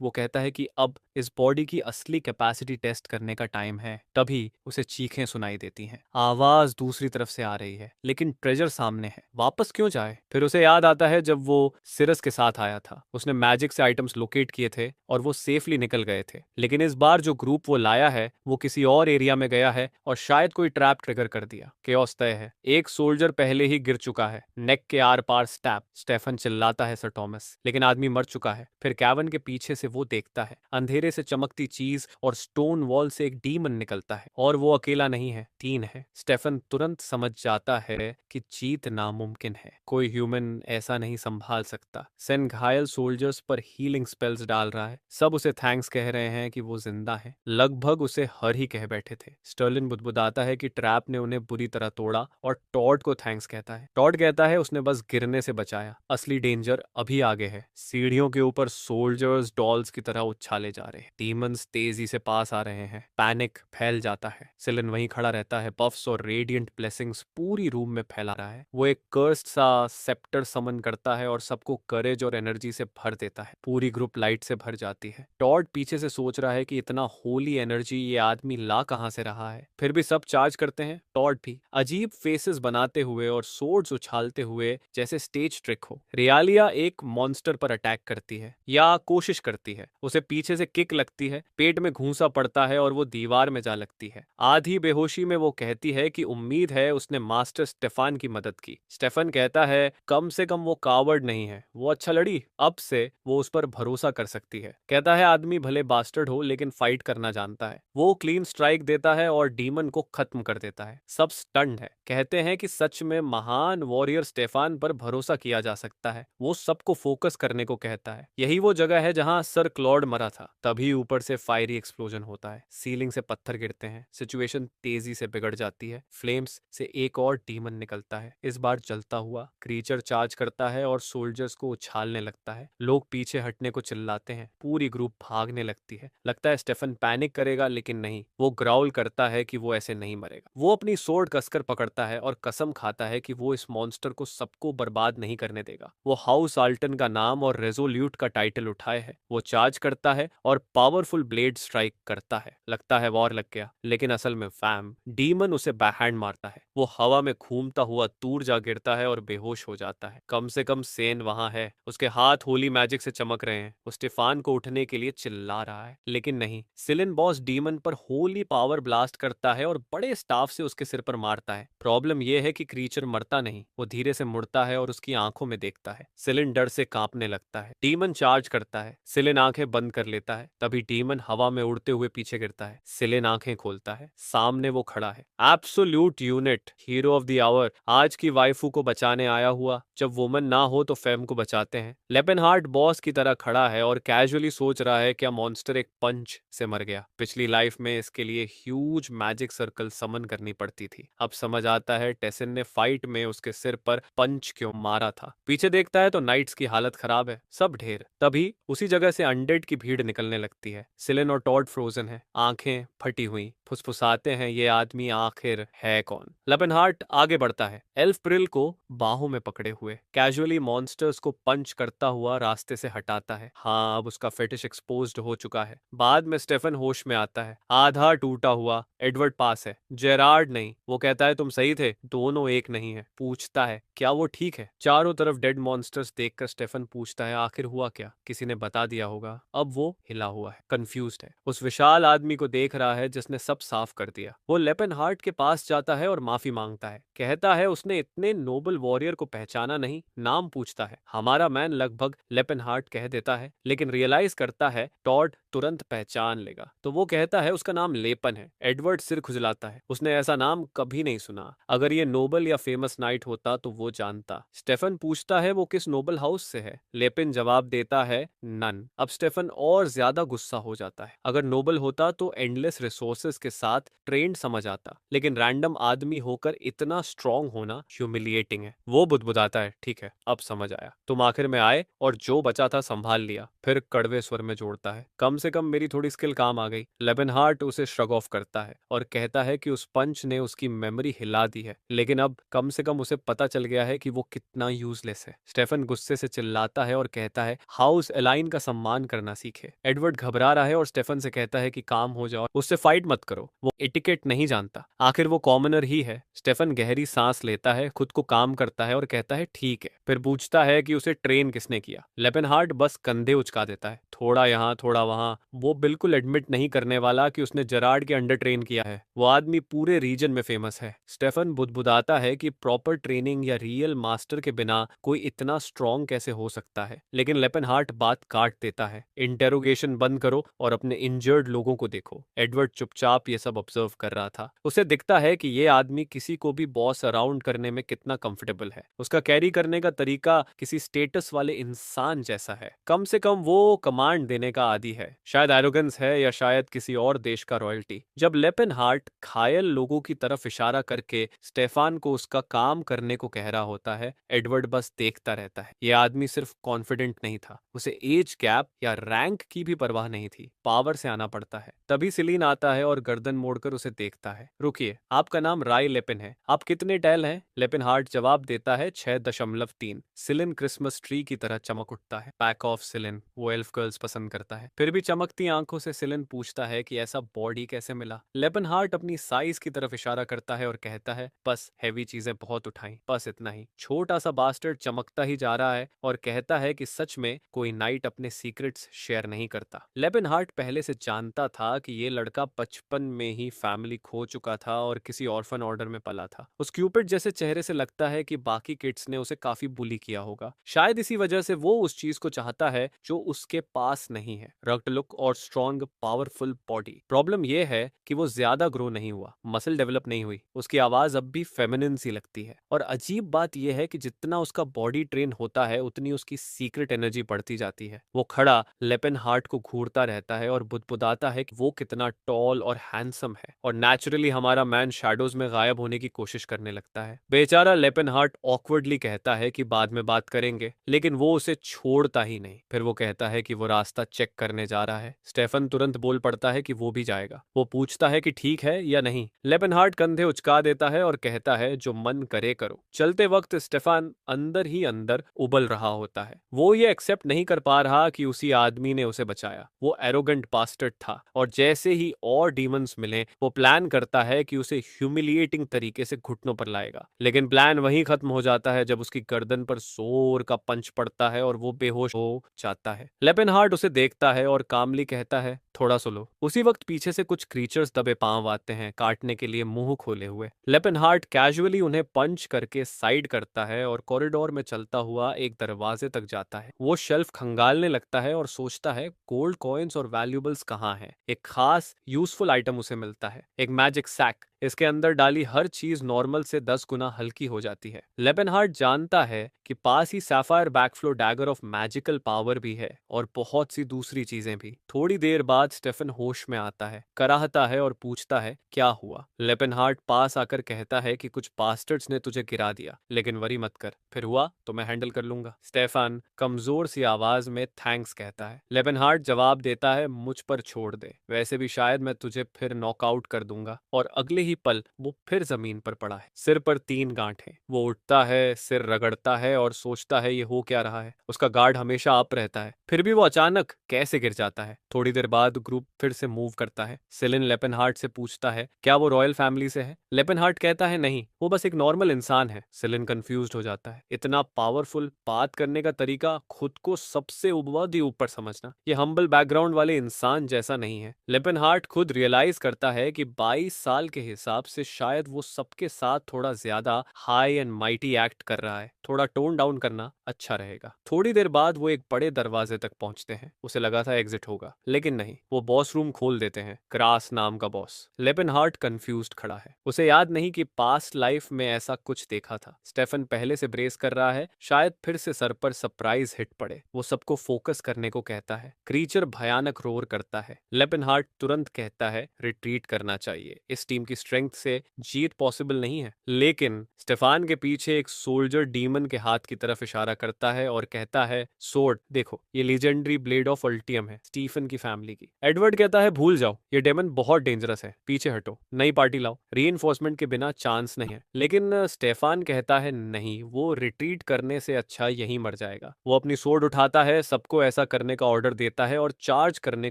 वो कहता है कि अब इस बॉडी की असली कैपेसिटी टेस्ट करने का टाइम है। तभी उसे चीखें सुनाई देती हैं। आवाज दूसरी तरफ से आ रही है, लेकिन ट्रेजर सामने है। वापस क्यों जाए? फिर उसे याद आता है जब वो सिरस के साथ आया था। उसने मैजिक से आइटम्स लोकेट किए थे और वो सेफली निकल गए थे। लेकिन इस बार जो ग्रुप वो लाया है वो किसी और एरिया में गया है और शायद कोई ट्रैप ट्रिगर कर दिया। केओस तय है। एक सोल्जर पहले ही गिर चुका है, नेक के आर पार स्टैप। स्टेफन चिल्लाता है सर टॉमस, लेकिन आदमी मर चुका है। फिर कैवन के पीछे से वो देखता है। अंधेरे से चमकती चीज और स्टोन वॉल से एक डीमन निकलता है, और वो अकेला नहीं है, 3 है। स्टेफन तुरंत समझ जाता है कि जीत नामुमकिन है। कोई ह्यूमन ऐसा नहीं संभाल सकता। सेन घायल सोल्जर्स पर हीलिंग स्पेल्स डाल रहा है। सब उसे थैंक्स कह रहे हैं कि वो जिंदा है। लगभग उसे हर ही कह बैठे थे। स्टर्लिन बुदबुदाता है कि ट्रैप ने उन्हें बुरी तरह तोड़ा, और टॉड को थैंक्स कहता है। टॉड कहता है उसने बस गिरने से बचाया, असली डेंजर अभी आगे है। सीढ़ियों के ऊपर सोल्जर्स डॉल्स की तरह उछाले जा रहे हैं। डीमंस तेजी से पास आ रहे हैं। पैनिक फैल जाता है। सिलन वहीं खड़ा रहता है। पफ्स और रेडिएंट ब्लेसिंग्स पूरी रूम में फैला रहा है। वो एक कर्स्ड सा सेप्टर समन करता है और सबको करेज और एनर्जी से भर देता है। पूरी ग्रुप लाइट से भर जाती है। टॉड पीछे से सोच रहा है कि इतना होली एनर्जी ये आदमी ला कहां से रहा है। फिर भी सब चार्ज करते हैं, टॉड भी, अजीब फेसेस बनाते हुए और सोर्ड्स उछालते हुए, जैसे स्टेज ट्रिक हो। रियालिया एक मॉन्स्टर पर अटैक करती है, या कोशिश करती है। उसे पीछे से किक लगती है, पेट में घूंसा पड़ता है और वो दीवार में जा लगती है। आधी बेहोशी में वो कहती है कि उम्मीद है उसने मास्टर स्टेफान की मदद की। स्टेफन कहता है कम से कम वो कावर्ड नहीं है, वो अच्छा लड़ी, अब से वो उस पर भरोसा कर सकती है। कहता है आदमी भले बास्टर्ड हो लेकिन फाइट करना जानता है। वो क्लीन स्ट्राइक देता है और डीमन को खत्म कर देता है। सब स्टन्ड है। कहते हैं कि सच में महान वॉरियर स्टेफान पर भरोसा किया जा सकता है। वो सबको फोकस करने को कहता है। यही वो जगह है जहां सर क्लॉड मरा था। तभी ऊपर से फायरी एक्सप्लोजन होता है। सीलिंग से पत्थर गिरते हैं। सिचुएशन तेजी से बिगड़ जाती है। फ्लेम्स से एक और डीमन निकलता है, इस बार जलता हुआ। क्रीचर चार्ज करता है और सोल्जर्स को उछालने लगता है। लोग पीछे हटने को चिल्लाते हैं। पूरी ग्रुप भागने लगती है। लगता है स्टेफन पैनिक करेगा, लेकिन नहीं। वो ग्राउल करता है कि वो ऐसे नहीं मरेगा। वो अपनी सोर्ड कसकर पकड़ता है और कसम खाता है कि वो इस मॉन्स्टर को सबको बर्बाद नहीं करने देगा। वो हाउस आल्टन का नाम और रेजोल्यूट का टाइटल उठाए है। वो चार्ज करता है और पावरफुल ब्लेड स्ट्राइक करता है। लगता है वॉर लग गया, लेकिन असल में फैम, डीमन उसे बैकहैंड मारता है। वो हवा में घूमता हुआ दूर जा गिरता है और बेहोश हो जाता है। कम से कम सेन वहां है। उसके हाथ होली मैजिक से चमक रहे हैं। वो स्टेफान को उठने के लिए चिल्ला रहा है, लेकिन नहीं। सिलिन बॉस डीमन पर होली पावर ब्लास्ट करता है और बड़े स्टाफ से उसके सिर पर मारता है। प्रॉब्लम यह है कि क्रीचर मरता नहीं। वो धीरे से मुड़ता है और उसकी आंखों में देखता है। सिलिन डर से कांपने लगता है। डीमन चार्ज करता है। सिलिन आंखें बंद कर लेता है। तभी डीमन हवा में उड़ते हुए पीछे गिरता है। सिलिन आंखें खोलता है। सामने वो खड़ा है, absolute unit, hero of the hour. आज की वाइफू को बचाने आया हुआ। जब वुमन ना हो तो फेम को बचाते हैं। लेपेनहार्ट बॉस की तरह खड़ा है और कैजुअली सोच रहा है क्या मॉन्स्टर एक पंच से मर गया। पिछली लाइफ में इसके लिए ह्यूज मैजिक सर्कल समन करनी पड़ती थी। अब समझ आता है टेसन ने फाइट में उसके सिर पर पंच क्यों मारा था। पीछे देखता है तो नाइट्स की हालत खराब है, सब ढेर। तभी उसी जगह से अनडेड की भीड़ निकलने लगती है। सिलिन और टॉड फ्रोजन है, आंखें फटी हुई, फुसफुसाते हैं ये आदमी आखिर है कौन। लेपेनहार्ट आगे बढ़ता है, एल्फ प्रिल को बाहों में पकड़े हुए। कैजुअली मॉन्स्टर्स को पंच करता हुआ रास्ते से हटाता है। हाँ, अब उसका फेटिश एक्सपोज्ड हो चुका है। बाद में स्टेफन होश में आता है, आधा टूटा हुआ। एडवर्ड पास है, जेरार्ड नहीं। वो कहता है तुम सही थे, दोनों एक नहीं है। पूछता है क्या वो ठीक है। चारों तरफ डेड मॉन्स्टर्स देखकर स्टेफन पूछता है आखिर हुआ क्या। किसी ने बता दिया होगा। अब वो हिला हुआ है, कंफ्यूज्ड है। उस विशाल आदमी को देख रहा है जिसने सब साफ कर दिया। वो लेपेनहार्ट के पास जाता है और माफी मांगता है। कहता है उसने इतने नोबल वॉरियर को पहचाना नहीं। नाम पूछता है। हमारा मैन लगभग लेपेनहार्ट कह देता है, लेकिन रियलाइज करता है टॉड तुरंत पहचान लेगा। तो वो कहता है उसका नाम लेपन है। एडवर्ड सिर खुजलाता है। उसने ऐसा नाम कभी नहीं सुना। अगर ये नोबल या फेमस नाइट होता तो वो जानता। स्टेफन पूछता है वो किस नोबल हाउस से है। लेपिन जवाब देता है नन। अब स्टेफन और ज्यादा गुस्सा हो जाता है। अगर नोबल होता तो एंडलेस रिसोर्सेज के साथ ट्रेंड समझ आता, लेकिन रैंडम आदमी होकर इतना स्ट्रांग होना ह्यूमिलिएटिंग है। वो बुदबुदाता है, ठीक है अब समझ आया, तुम आखिर में आए और जो बचा था संभाल लिया। फिर कड़वे स्वर में जोड़ता है, कम से कम मेरी थोड़ी स्किल काम आ गई। लेबनहार्ट उसे श्रग ऑफ करता है और कहता है कि उस पंच ने उसकी मेमोरी हिला दी है, लेकिन अब कम से कम उसे पता चल गया है कि वो कितना यूजलेस है। स्टेफन गुस्से से चिल्लाता है और कहता है हाउस एलाइन का सम्मान करना सीखे। एडवर्ड घबरा रहा है और स्टेफन से कहता है कि काम हो जाओ, उससे फाइट मत करो, वो एटिकेट नहीं जानता, आखिर वो कॉमनर ही है। स्टेफन गहरी सांस लेता है, खुद को काम करता है और कहता है ठीक है। फिर पूछता है कि उसे ट्रेन किसने किया। लेपेनहार्ट बस कंधे उचका देता है, थोड़ा यहाँ थोड़ा वहां। वो बिल्कुल एडमिट नहीं करने वाला कि उसने जरार्ड के अंडर ट्रेन किया है। वो आदमी पूरे रीजन में फेमस है। स्टेफन बुदबुदाता है कि प्रॉपर ट्रेनिंग या रियल मास्टर के बिना कोई इतना स्ट्रांग कैसे हो सकता है, लेकिन लेपेनहार्ट बात काट देता है। इंटेरोगेशन बंद करो और अपने इंजर्ड लोगों को देखो। एडवर्ड चुपचाप ये सब ऑब्जर्व कर रहा था। उसे दिखता है कि ये आदमी किसी को भी बॉस अराउंड करने में कितना कंफर्टेबल है। उसका कैरी करने का तरीका किसी स्टेटस वाले इंसान जैसा है। कम से कम वो कमांड देने का आदी है। शायद एरोगेंस है या शायद किसी और देश का रॉयल्टी। जब लेपेनहार्ट घायल लोगों की तरफ इशारा करके स्टेफान को उसका काम करने को कह रहा होता है, एडवर्ड बस देखता रहता है। ये आदमी सिर्फ कॉन्फिडेंट नहीं था, उसे एज गैप या रैंक की भी परवाह नहीं थी। पावर से आना पड़ता है। तभी सिलीन आता है और गर्दन मोड़कर उसे देखता है। रुकिए, आपका नाम राय लेपिन है, आप कितने टैल हैं? लेपिनहार्ट जवाब देता है 6.3। सिलिन क्रिसमस ट्री की तरह चमक उठता है। पैक ऑफ सिलिन, वो एल्फ गर्ल्स पसंद करता है। फिर भी चमकती आंखों से सिलिन पूछता है कि ऐसा बॉडी कैसे मिला। लेपिनहार्ट अपनी साइज की तरफ इशारा करता है और कहता है बस हैवी चीजें बहुत उठाई, बस इतना ही। छोटा सा बास्टर्ड चमकता ही जा रहा है और कहता है कि सच में कोई नाइट अपने सीक्रेट्स शेयर नहीं करता। लेपिनहार्ट पहले से जानता था कि ये लड़का बचपन में ही फैमिली खो चुका था और किसी ऑर्फन ऑर्डर में पला था। उस क्यूपिड जैसे चेहरे से लगता है कि बाकी किड्स ने उसे काफी बुली किया होगा। शायद इसी वजह से वो उस चीज को चाहता है जो उसके पास नहीं है, रग्ड लुक और स्ट्रॉन्ग पावरफुल बॉडी। प्रॉब्लम ये है कि वो ज्यादा ग्रो नहीं हुआ, मसल डेवलप नहीं हुई। उसकी आवाज अब भी फेमिनिन सी लगती है। और अजीब बात यह है कि जितना उसका बॉडी ट्रेन होता है उतनी उसकी सीक्रेट एनर्जी बढ़ती जाती है। वो खड़ा लेपेनहार्ट को घूरता रहता है और बुदबुदाता है कि वो कितना टॉल और हैंडसम है, और नेचुरली हमारा मैन शैडोज में गायब होने की कोशिश करने लगता है। बेचारा लेपेनहार्ट ऑकवर्डली कहता है कि बाद में बात करेंगे, लेकिन वो उसे छोड़ता ही नहीं। फिर वो कहता है कि वो रास्ता चेक करने जा रहा है। स्टेफन तुरंत बोल पड़ता है कि वो भी जाएगा। वो पूछता है कि ठीक है या नहीं। लेपेनहार्ट कंधे उचका देता है और कहता है जो मन करे करो। चलते वक्त स्टेफन अंदर ही अंदर उबल रहा होता है। वो ये एक्सेप्ट नहीं कर पा रहा कि उसी आदमी ने उसे बचाया। वो एरोगेंट बास्टर्ड था, और जैसे ही और डीमंस मिले वो प्लान करता है कि उसे ह्यूमिलिएटिंग तरीके से घुटनों पर लाएगा। लेकिन प्लान वहीं खत्म हो जाता है जब उसकी गर्दन पर जोर का पंच पड़ता है और वो बेहोश हो जाता है। लेपेनहार्ट उसे देखता है और कामली कहता है थोड़ा सुनो। उसी वक्त पीछे से कुछ क्रीचर्स दबे पांव आते हैं, काटने के लिए मुंह खोले हुए। लेपेनहार्ट कैजुअली उन्हें पंच करके साइड करता है और कॉरिडोर में चलता हुआ एक दरवाजे तक जाता है। वो शेल्फ खंगालने लगता है और सोचता है गोल्ड कॉइन्स और वैल्यूएबल्स कहाँ हैं। एक खास यूजफुल आइटम उसे मिलता है, एक मैजिक सैक। इसके अंदर डाली हर चीज नॉर्मल से 10 गुना हल्की हो जाती है। लेपेनहार्ट जानता है कि पास ही sapphire backflow dagger of magical power भी है और बहुत सी दूसरी चीजें भी। थोड़ी देर बाद स्टेफन होश में आता है, कराहता है और पूछता है क्या हुआ। लेपेनहार्ट पास आकर कहता है कि कुछ बास्टर्ड्स ने तुझे गिरा दिया, लेकिन वरी मत कर, फिर हुआ तो मैं हैंडल कर लूंगा। स्टेफन कमजोर सी आवाज में थैंक्स कहता है। लेपेनहार्ट जवाब देता है मुझ पर छोड़ दे, वैसे भी शायद मैं तुझे फिर नॉकआउट कर दूंगा। और अगले ही ही पल वो फिर जमीन पर पड़ा है, सिर पर 3 गांठें। वो उठता है, सिर रगड़ता है और सोचता है ये हो क्या रहा है। उसका गार्ड हमेशा अप रहता है, फिर भी वो अचानक कैसे गिर जाता है। थोड़ी देर बाद ग्रुप फिर से मूव करता है। सिलिन लेपेनहार्ट से पूछता है क्या वो रॉयल फैमिली से है। लेपेनहार्ट कहता है नहीं, वो बस एक नॉर्मल इंसान है। सिलिन कंफ्यूज्ड हो जाता है। इतना पावरफुल बात करने का तरीका, खुद को सबसे बहुत ही ऊपर समझना, ये हम्बल बैकग्राउंड वाले इंसान जैसा नहीं है। लेपेनहार्ट खुद रियलाइज करता है कि 22 साल के हिसाब से शायद वो सबके साथ थोड़ा ज्यादा हाई एंड माइटी एक्ट कर रहा है। थोड़ा टोन डाउन करना अच्छा रहेगा। थोड़ी देर बाद वो एक बड़े दरवाजे तक पहुंचते हैं। उसे लगा था एग्जिट होगा, लेकिन नहीं, वो बॉस रूम खोल देते हैं। क्रास नाम का बॉस। लेपेनहार्ट कंफ्यूज्ड खड़ा है। उसे याद नहीं कि पास्ट लाइफ में ऐसा कुछ देखा था। स्टेफन पहले से ब्रेस कर रहा है, शायद फिर से सर पर सरप्राइज हिट पड़े। वो सबको फोकस करने को कहता है। क्रीचर भयानक रोर करता है। लेपेनहार्ट तुरंत कहता है रिट्रीट करना चाहिए, इस टीम की स्ट्रेंथ से जीत पॉसिबल नहीं है। लेकिन स्टेफान के पीछे एक सोल्जर डीमन के हाथ की तरफ इशारा करता है और कहता है सोर्ड देखो, ये लीजेंडरी ब्लेड ऑफ अल्टियम है, स्टीफन की फैमिली की। एडवर्ड कहता है भूल जाओ, ये डेमन बहुत डेंजरस है, पीछे हटो, नई पार्टी लाओ, रीइंफोर्समेंट के बिना चांस नहीं है। लेकिन स्टेफान कहता है नहीं, वो रिट्रीट करने से अच्छा यहीं मर जाएगा। वो अपनी सोर्ड उठाता है, सबको ऐसा करने का ऑर्डर देता है और चार्ज करने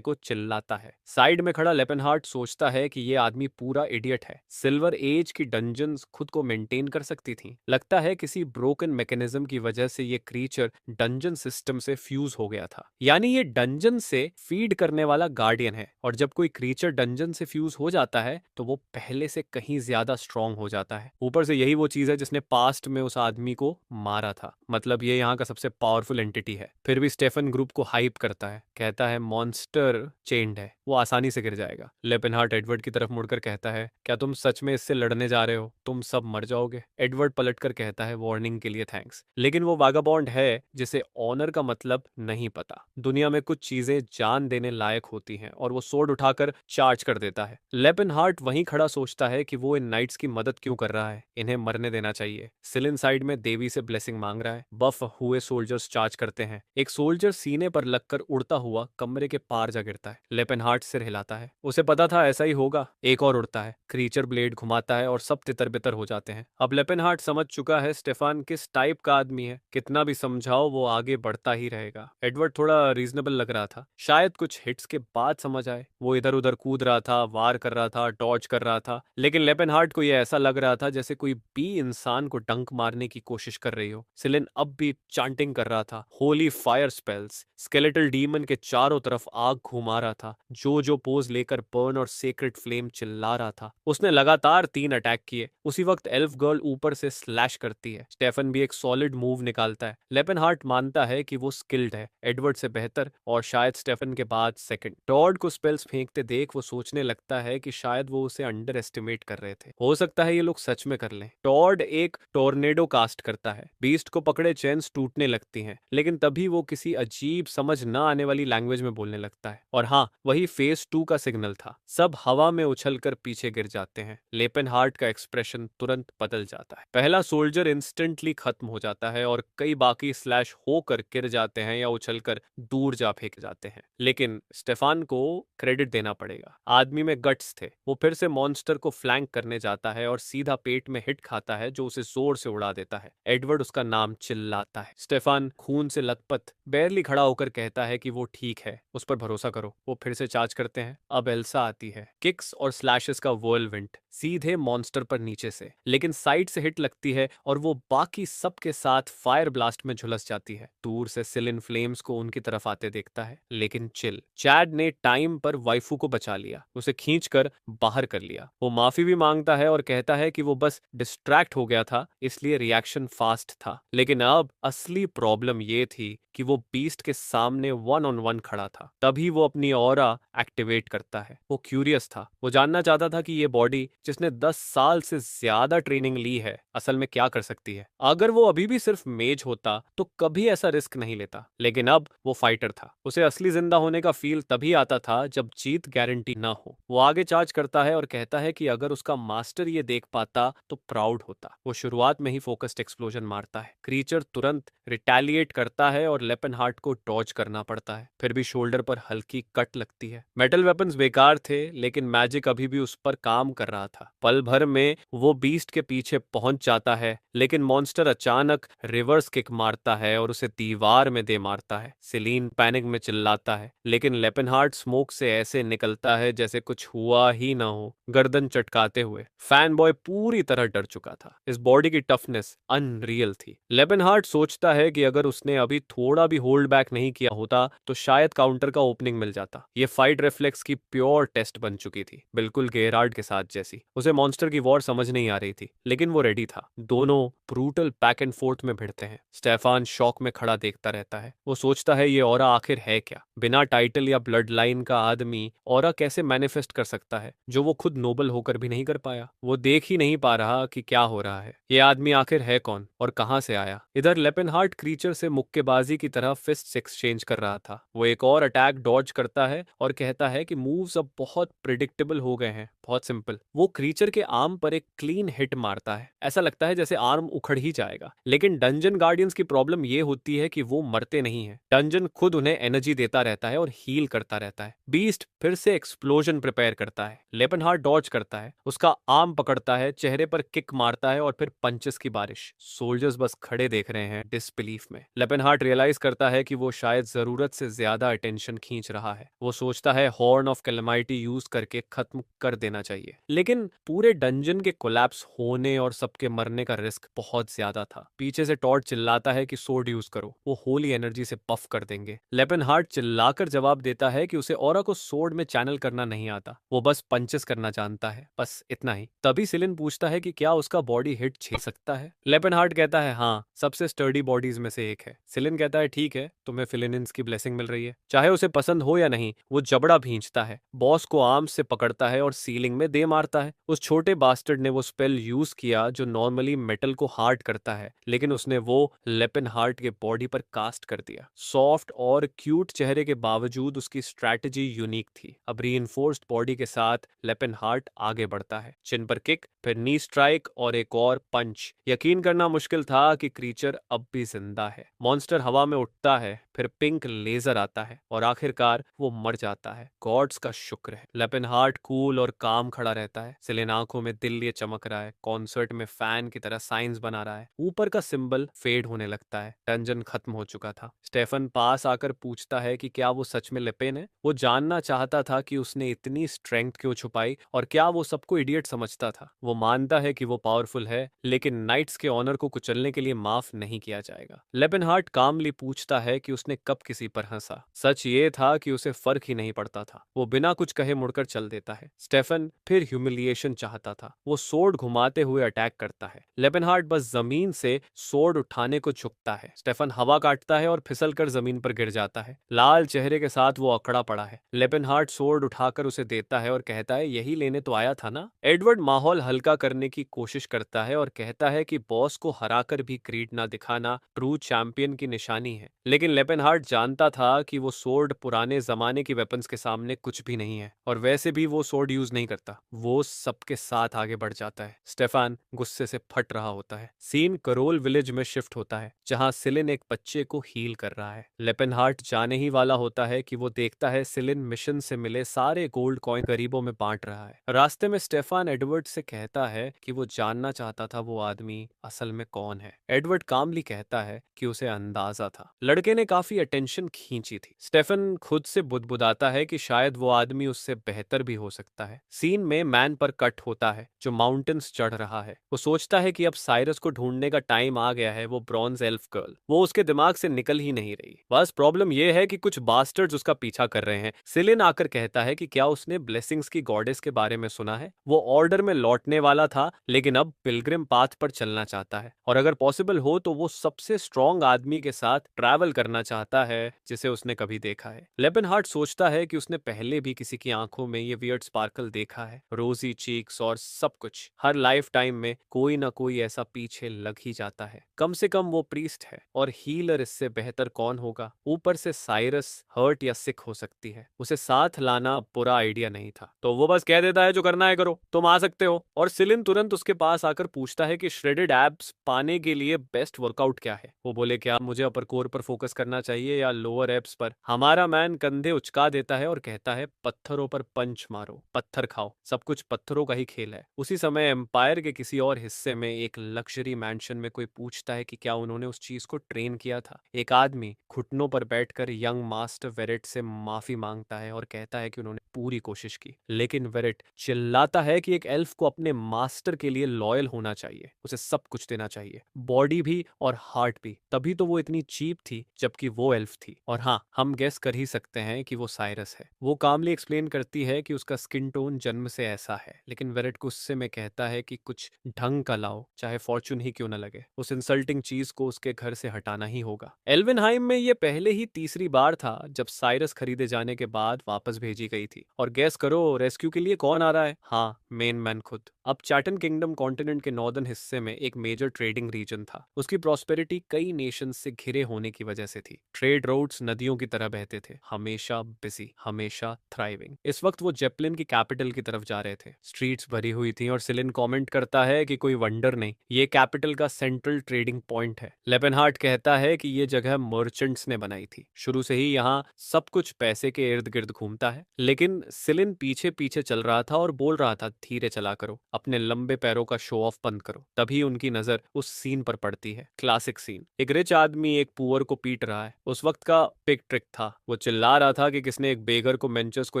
को चिल्लाता है। साइड में खड़ा लेपेनहार्ट सोचता है कि ये आदमी पूरा इडियट है। सिल्वर एज की डंजन्स खुद को मेंटेन कर सकती थी। लगता है किसी ब्रोकन मैकेनिज्म की वजह से ये क्रीचर डंजन सिस्टम से फ्यूज हो गया था। यानी ये डंजन से फीड करने वाला गार्डियन है, और जब कोई क्रीचर डंजन से फ्यूज हो जाता है तो वो पहले से कहीं ज्यादा स्ट्रांग हो जाता है। ऊपर से यही वो चीज है जिसने पास्ट में उस आदमी को मारा था। मतलब ये यहाँ का सबसे पावरफुल एंटिटी है। फिर भी स्टेफन ग्रुप को हाइप करता है, कहता है मॉन्स्टर चेंड है, वो आसानी से गिर जाएगा। लेपेनहार्ट एडवर्ड की तरफ मुड़कर कहता है क्या तुम सच में इससे लड़ने जा रहे हो? तुम सब मर जाओगे। एडवर्ड पलटकर कहता है वार्निंग के लिए थैंक्स, लेकिन वो वागाबॉन्ड है जिसे ऑनर का मतलब नहीं पता। दुनिया में कुछ चीजें जान देने लायक होती हैं, और वो सोर्ड उठाकर चार्ज कर देता है। लेपेनहार्ट वहीं खड़ा सोचता है कि वो इन नाइट्स की मदद क्यों कर रहा है, इन्हें मरने देना चाहिए। सिलिन साइड में देवी से ब्लेसिंग मांग रहा है। बफ हुए सोल्जर्स चार्ज करते हैं। एक सोल्जर सीने पर लगकर उड़ता हुआ कमरे के पार जा गिरता है। लेपेनहार्ट सिर हिलाता है, उसे पता था ऐसा ही होगा। एक और उड़ता है, क्रीचर ब्लेड घुमाता है और सब तितर बितर हो जाते हैं। अब लेपेनहार्ट समझ चुका है स्टेफान किस टाइप का आदमी है। कितना भी समझाओ वो आगे बढ़ता ही रहेगा। एडवर्ड थोड़ा रीजनेबल लग रहा था, शायद कुछ हिट्स के बाद समझ आए। वो इधर उधर कूद रहा था, वार कर रहा था, डॉज कर रहा था, लेकिन लेपेनहार्ट को यह ऐसा लग रहा था जैसे कोई बी इंसान को डंक मारने की कोशिश कर रही हो। सिलिन अब भी चांटिंग कर रहा था, Holi fire spells. Skeletal demon के चारों तरफ आग घुमा रहा था, जो पोज लेकर बर्न और सेक्रेट फ्लेम चिल्ला रहा था। उसने लगातार 3 अटैक किए। उसी वक्त एल्फ गर्ल ऊपर से स्लैश करती है। स्टेफन भी एक सॉलिड मूव निकालता है। लेपेनहार्ट मानता है कि वो स्किल्ड है, एडवर्ड से बेहतर, और शायद स्टेफन के बाद सेकंड। टॉड को स्पेल्स फेंकते देख वो सोचने लगता है कि शायद वो उसे अंडर एस्टिमेट कर रहे थे। हो सकता है ये लोग सच में कर लें। टॉड एक टोर्नेडो कास्ट करता है। बीस्ट को पकड़े चेन्स टूटने लगती हैं, लेकिन तभी वो किसी अजीब समझ न आने वाली लैंग्वेज में बोलने लगता है। और हाँ, वही फेज 2 का सिग्नल था। सब हवा में उछलकर पीछे गिर जाते हैं। लेपेनहार्ट का एक्सप्रेशन तुरंत बदल जाता है। पहला सोल्जर इंस्टेंटली खत्म हो जाता है और कई बाकी स्लैश होकर गिर जाते हैं या उछलकर दूर जा फेंक जाते हैं। लेकिन स्टेफान को क्रेडिट देना पड़ेगा, आदमी में गट्स थे। वो फिर से मॉन्स्टर को फ्लैंक करने जाता है और सीधा पेट में हिट खाता है जो उसे जोर से उड़ा देता है। एडवर्ड उसका नाम चिल्लाता है। स्टेफान खून से लथपथ बैरली खड़ा होकर कहता है कि वो ठीक है, उस पर भरोसा करो। वो फिर से चार्ज करते हैं। अब एल्सा आती है, किक्स और स्लैशेस का व्हर्लविंड सीधे मॉन्स्टर पर नीचे से, लेकिन साइड से हिट लगती है और वो बाकी सब के साथ फायर ब्लास्ट में झुलस जाती है। दूर से सिलिन फ्लेम्स को उनकी तरफ आते देखता है, लेकिन चिल। चैड ने टाइम पर वाइफू को बचा लिया, उसे खींचकर बाहर कर लिया। वो माफी भी मांगता है और कहता है कि वो बस डिस्ट्रैक्ट हो गया था, इसलिए रिएक्शन फास्ट था। लेकिन अब असली प्रॉब्लम ये थी कि वो बीस्ट के सामने 1-on-1 खड़ा था। तभी वो अपनी ऑरा एक्टिवेट करता है। वो क्यूरियस था, वो जानना चाहता था कि ये बॉडी जिसने 10 साल से ज्यादा ट्रेनिंग ली है असल में क्या कर सकती है। अगर वो अभी भी सिर्फ मेज होता तो कभी ऐसा रिस्क नहीं लेता, लेकिन अब वो फाइटर था। उसे असली जिंदा होने का फील तभी आता था जब जीत गारंटी ना हो। वो आगे चार्ज करता है और कहता है कि अगर उसका मास्टर ये देख पाता तो प्राउड होता। वो शुरुआत में ही फोकस्ड एक्सप्लोजन मारता है। क्रीचर तुरंत रिटेलिएट करता है और लेपेनहार्ट को डॉज करना पड़ता है। फिर भी शोल्डर पर हल्की कट लगती है। मेटल वेपन्स बेकार थे, लेकिन मैजिक अभी भी उस पर काम काम कर रहा था। पल भर में वो बीस्ट के पीछे पहुंच जाता है, लेकिन मॉन्स्टर अचानक रिवर्स किक मारता है और उसे दीवार में दे मारता है। सेलिन पैनिक में चिल्लाता है, लेकिन लेपेनहार्ट स्मोक से ऐसे निकलता है जैसे कुछ हुआ ही ना हो, गर्दन चटकाते हुए। फैन बॉय पूरी तरह डर चुका था। इस बॉडी की टफनेस अनरियल थी। लेपेनहार्ट सोचता है कि अगर उसने अभी थोड़ा भी होल्ड बैक नहीं किया होता तो शायद काउंटर का ओपनिंग मिल जाता। ये फाइट रिफ्लेक्स की प्योर टेस्ट बन चुकी थी, बिल्कुल गेरार्ड के साथ जैसी। उसे मॉन्स्टर की वॉर समझ नहीं आ रही थी, लेकिन वो रेडी था। दोनों ब्रूटल बैक एंड फोर्थ में भिड़ते हैं। स्टेफान शॉक में खड़ा देखता रहता है। वो सोचता है ये ऑरा आखिर है क्या? बिना टाइटल या ब्लड लाइन का आदमी ऑरा कैसे मैनिफेस्ट कर सकता है जो वो खुद नोबल होकर भी नहीं कर पाया? वो देख ही नहीं पा रहा कि क्या हो रहा है। ये आदमी आखिर है कौन और कहां से आया? इधर लेपेनहार्ट क्रीचर से मुक्केबाजी की तरह फिस्ट एक्सचेंज कर रहा था। वो एक और अटैक डॉज करता है और कहता है कि मूव्स अब बहुत प्रिडिक्टेबल हो गए हैं, बहुत सिंपल। वो क्रीचर के आर्म पर एक क्लीन हिट मारता है। ऐसा लगता है जैसे आर्म उखड़ ही जाएगा। लेकिन डंजन गार्डियंस की प्रॉब्लम ये होती है कि वो मरते नहीं है। डंजन खुद उन्हें एनर्जी देता रहता है और हील करता रहता है। बीस्ट फिर से एक्सप्लोजन प्रिपेयर करता है। लेपेनहार्ट डॉज करता है, उसका आर्म पकड़ता है, चेहरे पर किक मारता है और फिर पंचेस की बारिश। सोल्जर्स बस खड़े देख रहे हैं डिसबिलीफ में। लेपेनहार्ट रियलाइज करता है कि वो शायद जरूरत से ज्यादा अटेंशन खींच रहा है। वो सोचता है हॉर्न ऑफ कैलेमाइटी यूज करके खत्म कर देना चाहिए, लेकिन पूरे डंजन के कोलैप्स होने और सबके मरने का रिस्क बहुत ज्यादा था। पीछे से टॉड चिल्लाता है कि सोर्ड यूज करो, वो होली एनर्जी से बफ कर देंगे। लेपेनहार्ट चिल्लाकर जवाब देता है कि उसे ऑरा को सोर्ड में चैनल करना नहीं आता, वो बस पंचेस करना जानता है, बस इतना ही। तभी सिलिन पूछता है कि क्या उसका बॉडी हिट झेल सकता है? लेपेनहार्ट कहता है हाँ, सबसे स्टर्डी बॉडीज में से एक है। सिलिन कहता है ठीक है, तुम्हें फिलिनिन्स की ब्लेसिंग मिल रही है। चाहे उसे पसंद हो या नहीं, वो जबड़ा भींचता है, बॉस को आर्म से पकड़ता है और सीलिंग में दे मारता है। उस छोटे बास्टर्ड ने वो स्पेल यूज किया जो नॉर्मली मेटल को हार्ड करता है, लेकिन उसने वो लेपेनहार्ट के बॉडी पर कास्ट कर दिया। सॉफ्ट और क्यूट चेहरे के बावजूद उसकी स्ट्रैटेजी यूनिक थी। अब रीइंफोर्स्ड बॉडी के साथ लेपेनहार्ट आगे बढ़ता है। चिन पर किक, फिर नी स्ट्राइक और एक और पंच। यकीन करना मुश्किल था कि क्रीचर अब भी जिंदा है। मॉन्स्टर हवा में उठता है, फिर पिंक लेजर आता है और आखिरकार वो मर जाता है। गॉड्स का शुक्र है। लेपेनहार्ट कूल और काम खड़ा रहता है। सिलेन आंखों में दिल लिए चमक रहा है। कॉन्सर्ट में फैन की तरह साइंस बना रहा है। ऊपर का सिंबल फेड होने लगता है। डंजन खत्म हो चुका था। स्टेफन पास आकर पूछता है कि क्या वो सच में लेपेन है। वो जानना चाहता था कि उसने इतनी स्ट्रेंथ क्यों छुपाई और क्या वो सबको इडियट समझता था। वो मानता है कि वो पावरफुल है, लेकिन नाइट्स के ऑनर को कुचलने के लिए माफ नहीं किया जाएगा। लेपेनहार्ट कामली पूछता है कि उसने कब किसी पर हंसा। सच ये था कि उसे फर्क ही नहीं पड़ता था। वो बिना कुछ कहे मुड़कर चल देता है। स्टेफन फिर ह्यूमिलिएशन चाहता था। वो सोर्ड घुमाते हुए अटैक करता है। लेपेनहार्ट बस जमीन से सोर्ड उठाने को झुकता है। स्टेफन हवा काटता है और फिसल कर जमीन पर गिर जाता है। लाल चेहरे के साथ वो अकड़ा पड़ा है। लेपेनहार्ट सोर्ड उठाकर उसे देता है और कहता है यही लेने तो आया था ना। एडवर्ड माहौल हल्का करने की कोशिश करता है और कहता है कि बॉस को हराकर भी क्रीड ना दिखाना ट्रू चैंपियन की निशानी है। लेकिन लेपेनहार्ट जानता था कि वो सोर्ड पुराने जमाने की वेपन्स के सामने कुछ भी नहीं है, और वैसे भी वो सोर्ड यूज नहीं करता। वो सबके साथ आगे बढ़ जाता है। स्टेफान गुस्से से फट रहा होता है। सीन करोल विलेज में शिफ्ट होता है, जहां सिलिन एक बच्चे को हील कर रहा है। लेपेनहार्ट जाने ही वाला होता है कि वो देखता है सिलिन मिशन से मिले सारे गोल्ड कॉइन गरीबों में बांट रहा है। रास्ते में स्टेफान एडवर्ड से कहता है कि वो जानना चाहता था वो आदमी असल में कौन है। एडवर्ड कामली कहता है कि उसे अंदाजा था। लड़के ने काफी अटेंशन खींची थी। स्टेफन खुद से बुदबुदाता है कि शायद वो आदमी उससे बेहतर भी हो सकता है। सीन में मैन पर कट होता है जो माउंटेन्स चढ़ रहा है। वो सोचता है कि अब साइरस को ढूंढने का टाइम आ गया है। वो ब्रॉन्ज एल्फ गर्ल, वो उसके दिमाग से निकल ही नहीं रही। बस प्रॉब्लम ये है कि कुछ बास्टर्ड्स उसका पीछा कर रहे हैं। सिलिन आकर कहता है कि क्या उसने ब्लेसिंग्स की गॉडेस के बारे में सुना है। वो ऑर्डर में लौटने वाला था, लेकिन अब पिलग्रिम पाथ पर चलना चाहता है, और अगर पॉसिबल हो तो वो सबसे स्ट्रॉन्ग आदमी के साथ ट्रैवल करना चाहता है जिसे उसने कभी देखा है। लेपेनहार्ट सोचता है कि उसने पहले भी किसी की आंखों में ये वियर्ड स्पार्कल देखा है, रोजी चीक्स और सब कुछ। हर लाइफ टाइम में कोई ना कोई ऐसा पीछे लग ही जाता है। कम से कम वो प्रीस्ट है, और हीलर इससे बेहतर कौन होगा। ऊपर से साइरस हर्ट या सिक हो सकती है। उसे साथ लाना बुरा आइडिया नहीं था, तो वो बस कह देता है जो करना है करो, तुम आ सकते हो। और सिलिन तुरंत उसके पास आकर पूछता है कि श्रेडेड एब्स पाने के लिए बेस्ट वर्कआउट क्या है। वो बोले क्या मुझे अपर कोर पर फोकस करना चाहिए या लोअर एब्स पर। हमारा मैन कंधे उचका देता है और कहता है पत्थरों पर पंच मारो, पत्थर खाओ, सब कुछ पत्थरों का ही खेल है। उसी समय एम्पायर के किसी और हिस्से में एक लग्जरी मैंशन में कोई पूछता है कि क्या उन्होंने उस चीज को ट्रेन किया था। एक आदमी घुटनों पर बैठकर यंग मास्टर वेरेट से माफी मांगता है और कहता है कि उन्होंने पूरी कोशिश की, लेकिन वेरेट चिल्लाता है कि एक एल्फ को अपने मास्टर के लिए लॉयल होना चाहिए, उसे सब कुछ देना चाहिए, बॉडी भी और हार्ट भी। तभी तो वो इतनी चीप थी जबकि वो एल्फ थी। और हाँ, हम गेस कर ही सकते हैं कि वो साइरस है। वो कामली एक्सप्लेन करती है कि उसका स्किन टोन जन्म से ऐसा है, लेकिन वेरेट गुस्से में कहता है कि कुछ ढंग का लाओ, चाहे फॉर्चून ही क्यों न लगे। उस इंसल्टिंग चीज को उसके घर से हटाना ही होगा। एल्वेनहाइम में ये पहले ही तीसरी बार था जब साइरस खरीदे जाने के बाद वापस भेजी गई थी। और गैस करो रेस्क्यू के लिए कौन आ रहा है? हाँ, मेन मैन खुद। अब चैटन किंगडम कॉन्टिनेंट के नॉर्दर्न हिस्से में एक मेजर ट्रेडिंग रीजन था। उसकी प्रॉस्पेरिटी कई नेशंस से घिरे होने की वजह से थी। ट्रेड रोड्स नदियों की तरह बहते थे, हमेशा बिजी, हमेशा थ्राइविंग। इस वक्त वो जेपलिन की कैपिटल की तरफ जा रहे थे। स्ट्रीट्स भरी हुई थी और सिलिन कमेंट करता है कि कोई वंडर नहीं, ये कैपिटल का सेंट्रल ट्रेडिंग पॉइंट है। लेपेनहार्ट कहता है कि ये जगह मर्चेंट्स ने बनाई थी, शुरू से ही यहाँ सब कुछ पैसे के इर्द गिर्द घूमता है। लेकिन सिलिन पीछे पीछे चल रहा था और बोल रहा था धीरे चला करो, अपने लंबे पैरों का शो ऑफ बंद करो। तभी उनकी नजर उस सीन पर पड़ती है, क्लासिक सीन। एक रिच आदमी एक पुअर को पीट रहा है। उस वक्त का पिग ट्रिक था। वो चिल्ला रहा था कि किसने एक बेगर को मेंचर्स को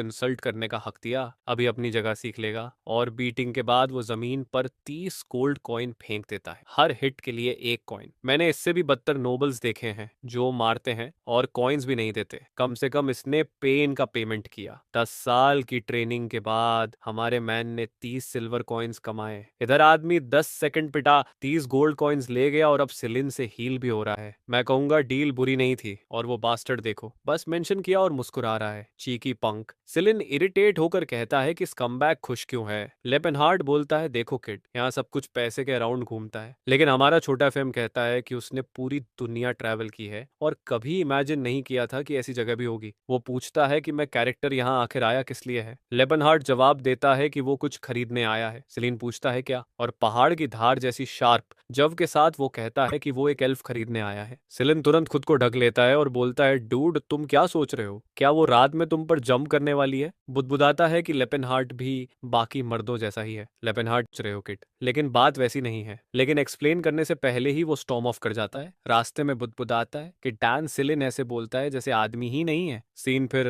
इंसल्ट करने का हक दिया, अभी अपनी जगह सीख लेगा। और बीटिंग के बाद वो जमीन पर 30 गोल्ड कॉइन फेंक देता है, हर हिट के लिए एक कॉइन। मैंने इससे भी बदतर नोबल्स देखे हैं जो मारते हैं और कॉइन्स भी नहीं देते। कम से कम इसने पेन का पेमेंट किया। 10 साल की ट्रेनिंग के बाद हमारे मैन ने 30 सिल्वर कॉइन्स कमाए। इधर आदमी 10 सेकंड पिटा, 30 गोल्ड कॉइन्स ले गया और अब सिलिन से हील भी हो रहा है। मैं कहूंगा डील बुरी नहीं थी। और वो बास्टर्ड देखो, बस मेंशन किया और मुस्कुरा रहा है, चीकी पंक। सिलिन इरिटेट होकर कहता है कि स्कमबैग खुश क्यों है। लेपेनहार्ट बोलता है देखो किड, यहाँ सब कुछ पैसे के अराउंड घूमता है। लेकिन हमारा छोटा फेम कहता है कि उसने पूरी दुनिया ट्रैवल की है और कभी इमेजिन नहीं किया था कि ऐसी जगह भी होगी। वो पूछता है कि मैं कैरेक्टर यहाँ आखिर आया किस लिए है। लेपेनहार्ट जवाब देता है कि वो कुछ खरीदने आया है। सिलिन पूछता है क्या, और पहाड़ की धार जैसी शार्प जव के साथ वो कहता है कि वो एक एल्फ खरीदने आया है। सिलिन तुरंत खुद को ढक लेता है और बोलता है डूड, तुम क्या सोच रहे हो, क्या वो रात में तुम पर जंप करने वाली है? बुदबुदाता है कि लेपेनहार्ट भी बाकी मर्दों जैसा ही है। लेपेनहार्ट सोच रहे हो किट, लेकिन बात वैसी नहीं है। लेकिन एक्सप्लेन करने से पहले ही वो स्टॉर्म ऑफ कर जाता है। रास्ते में बुदबुदाता है कि डैन सिलिन ऐसे बोलता है जैसे आदमी ही नहीं है। सीन फिर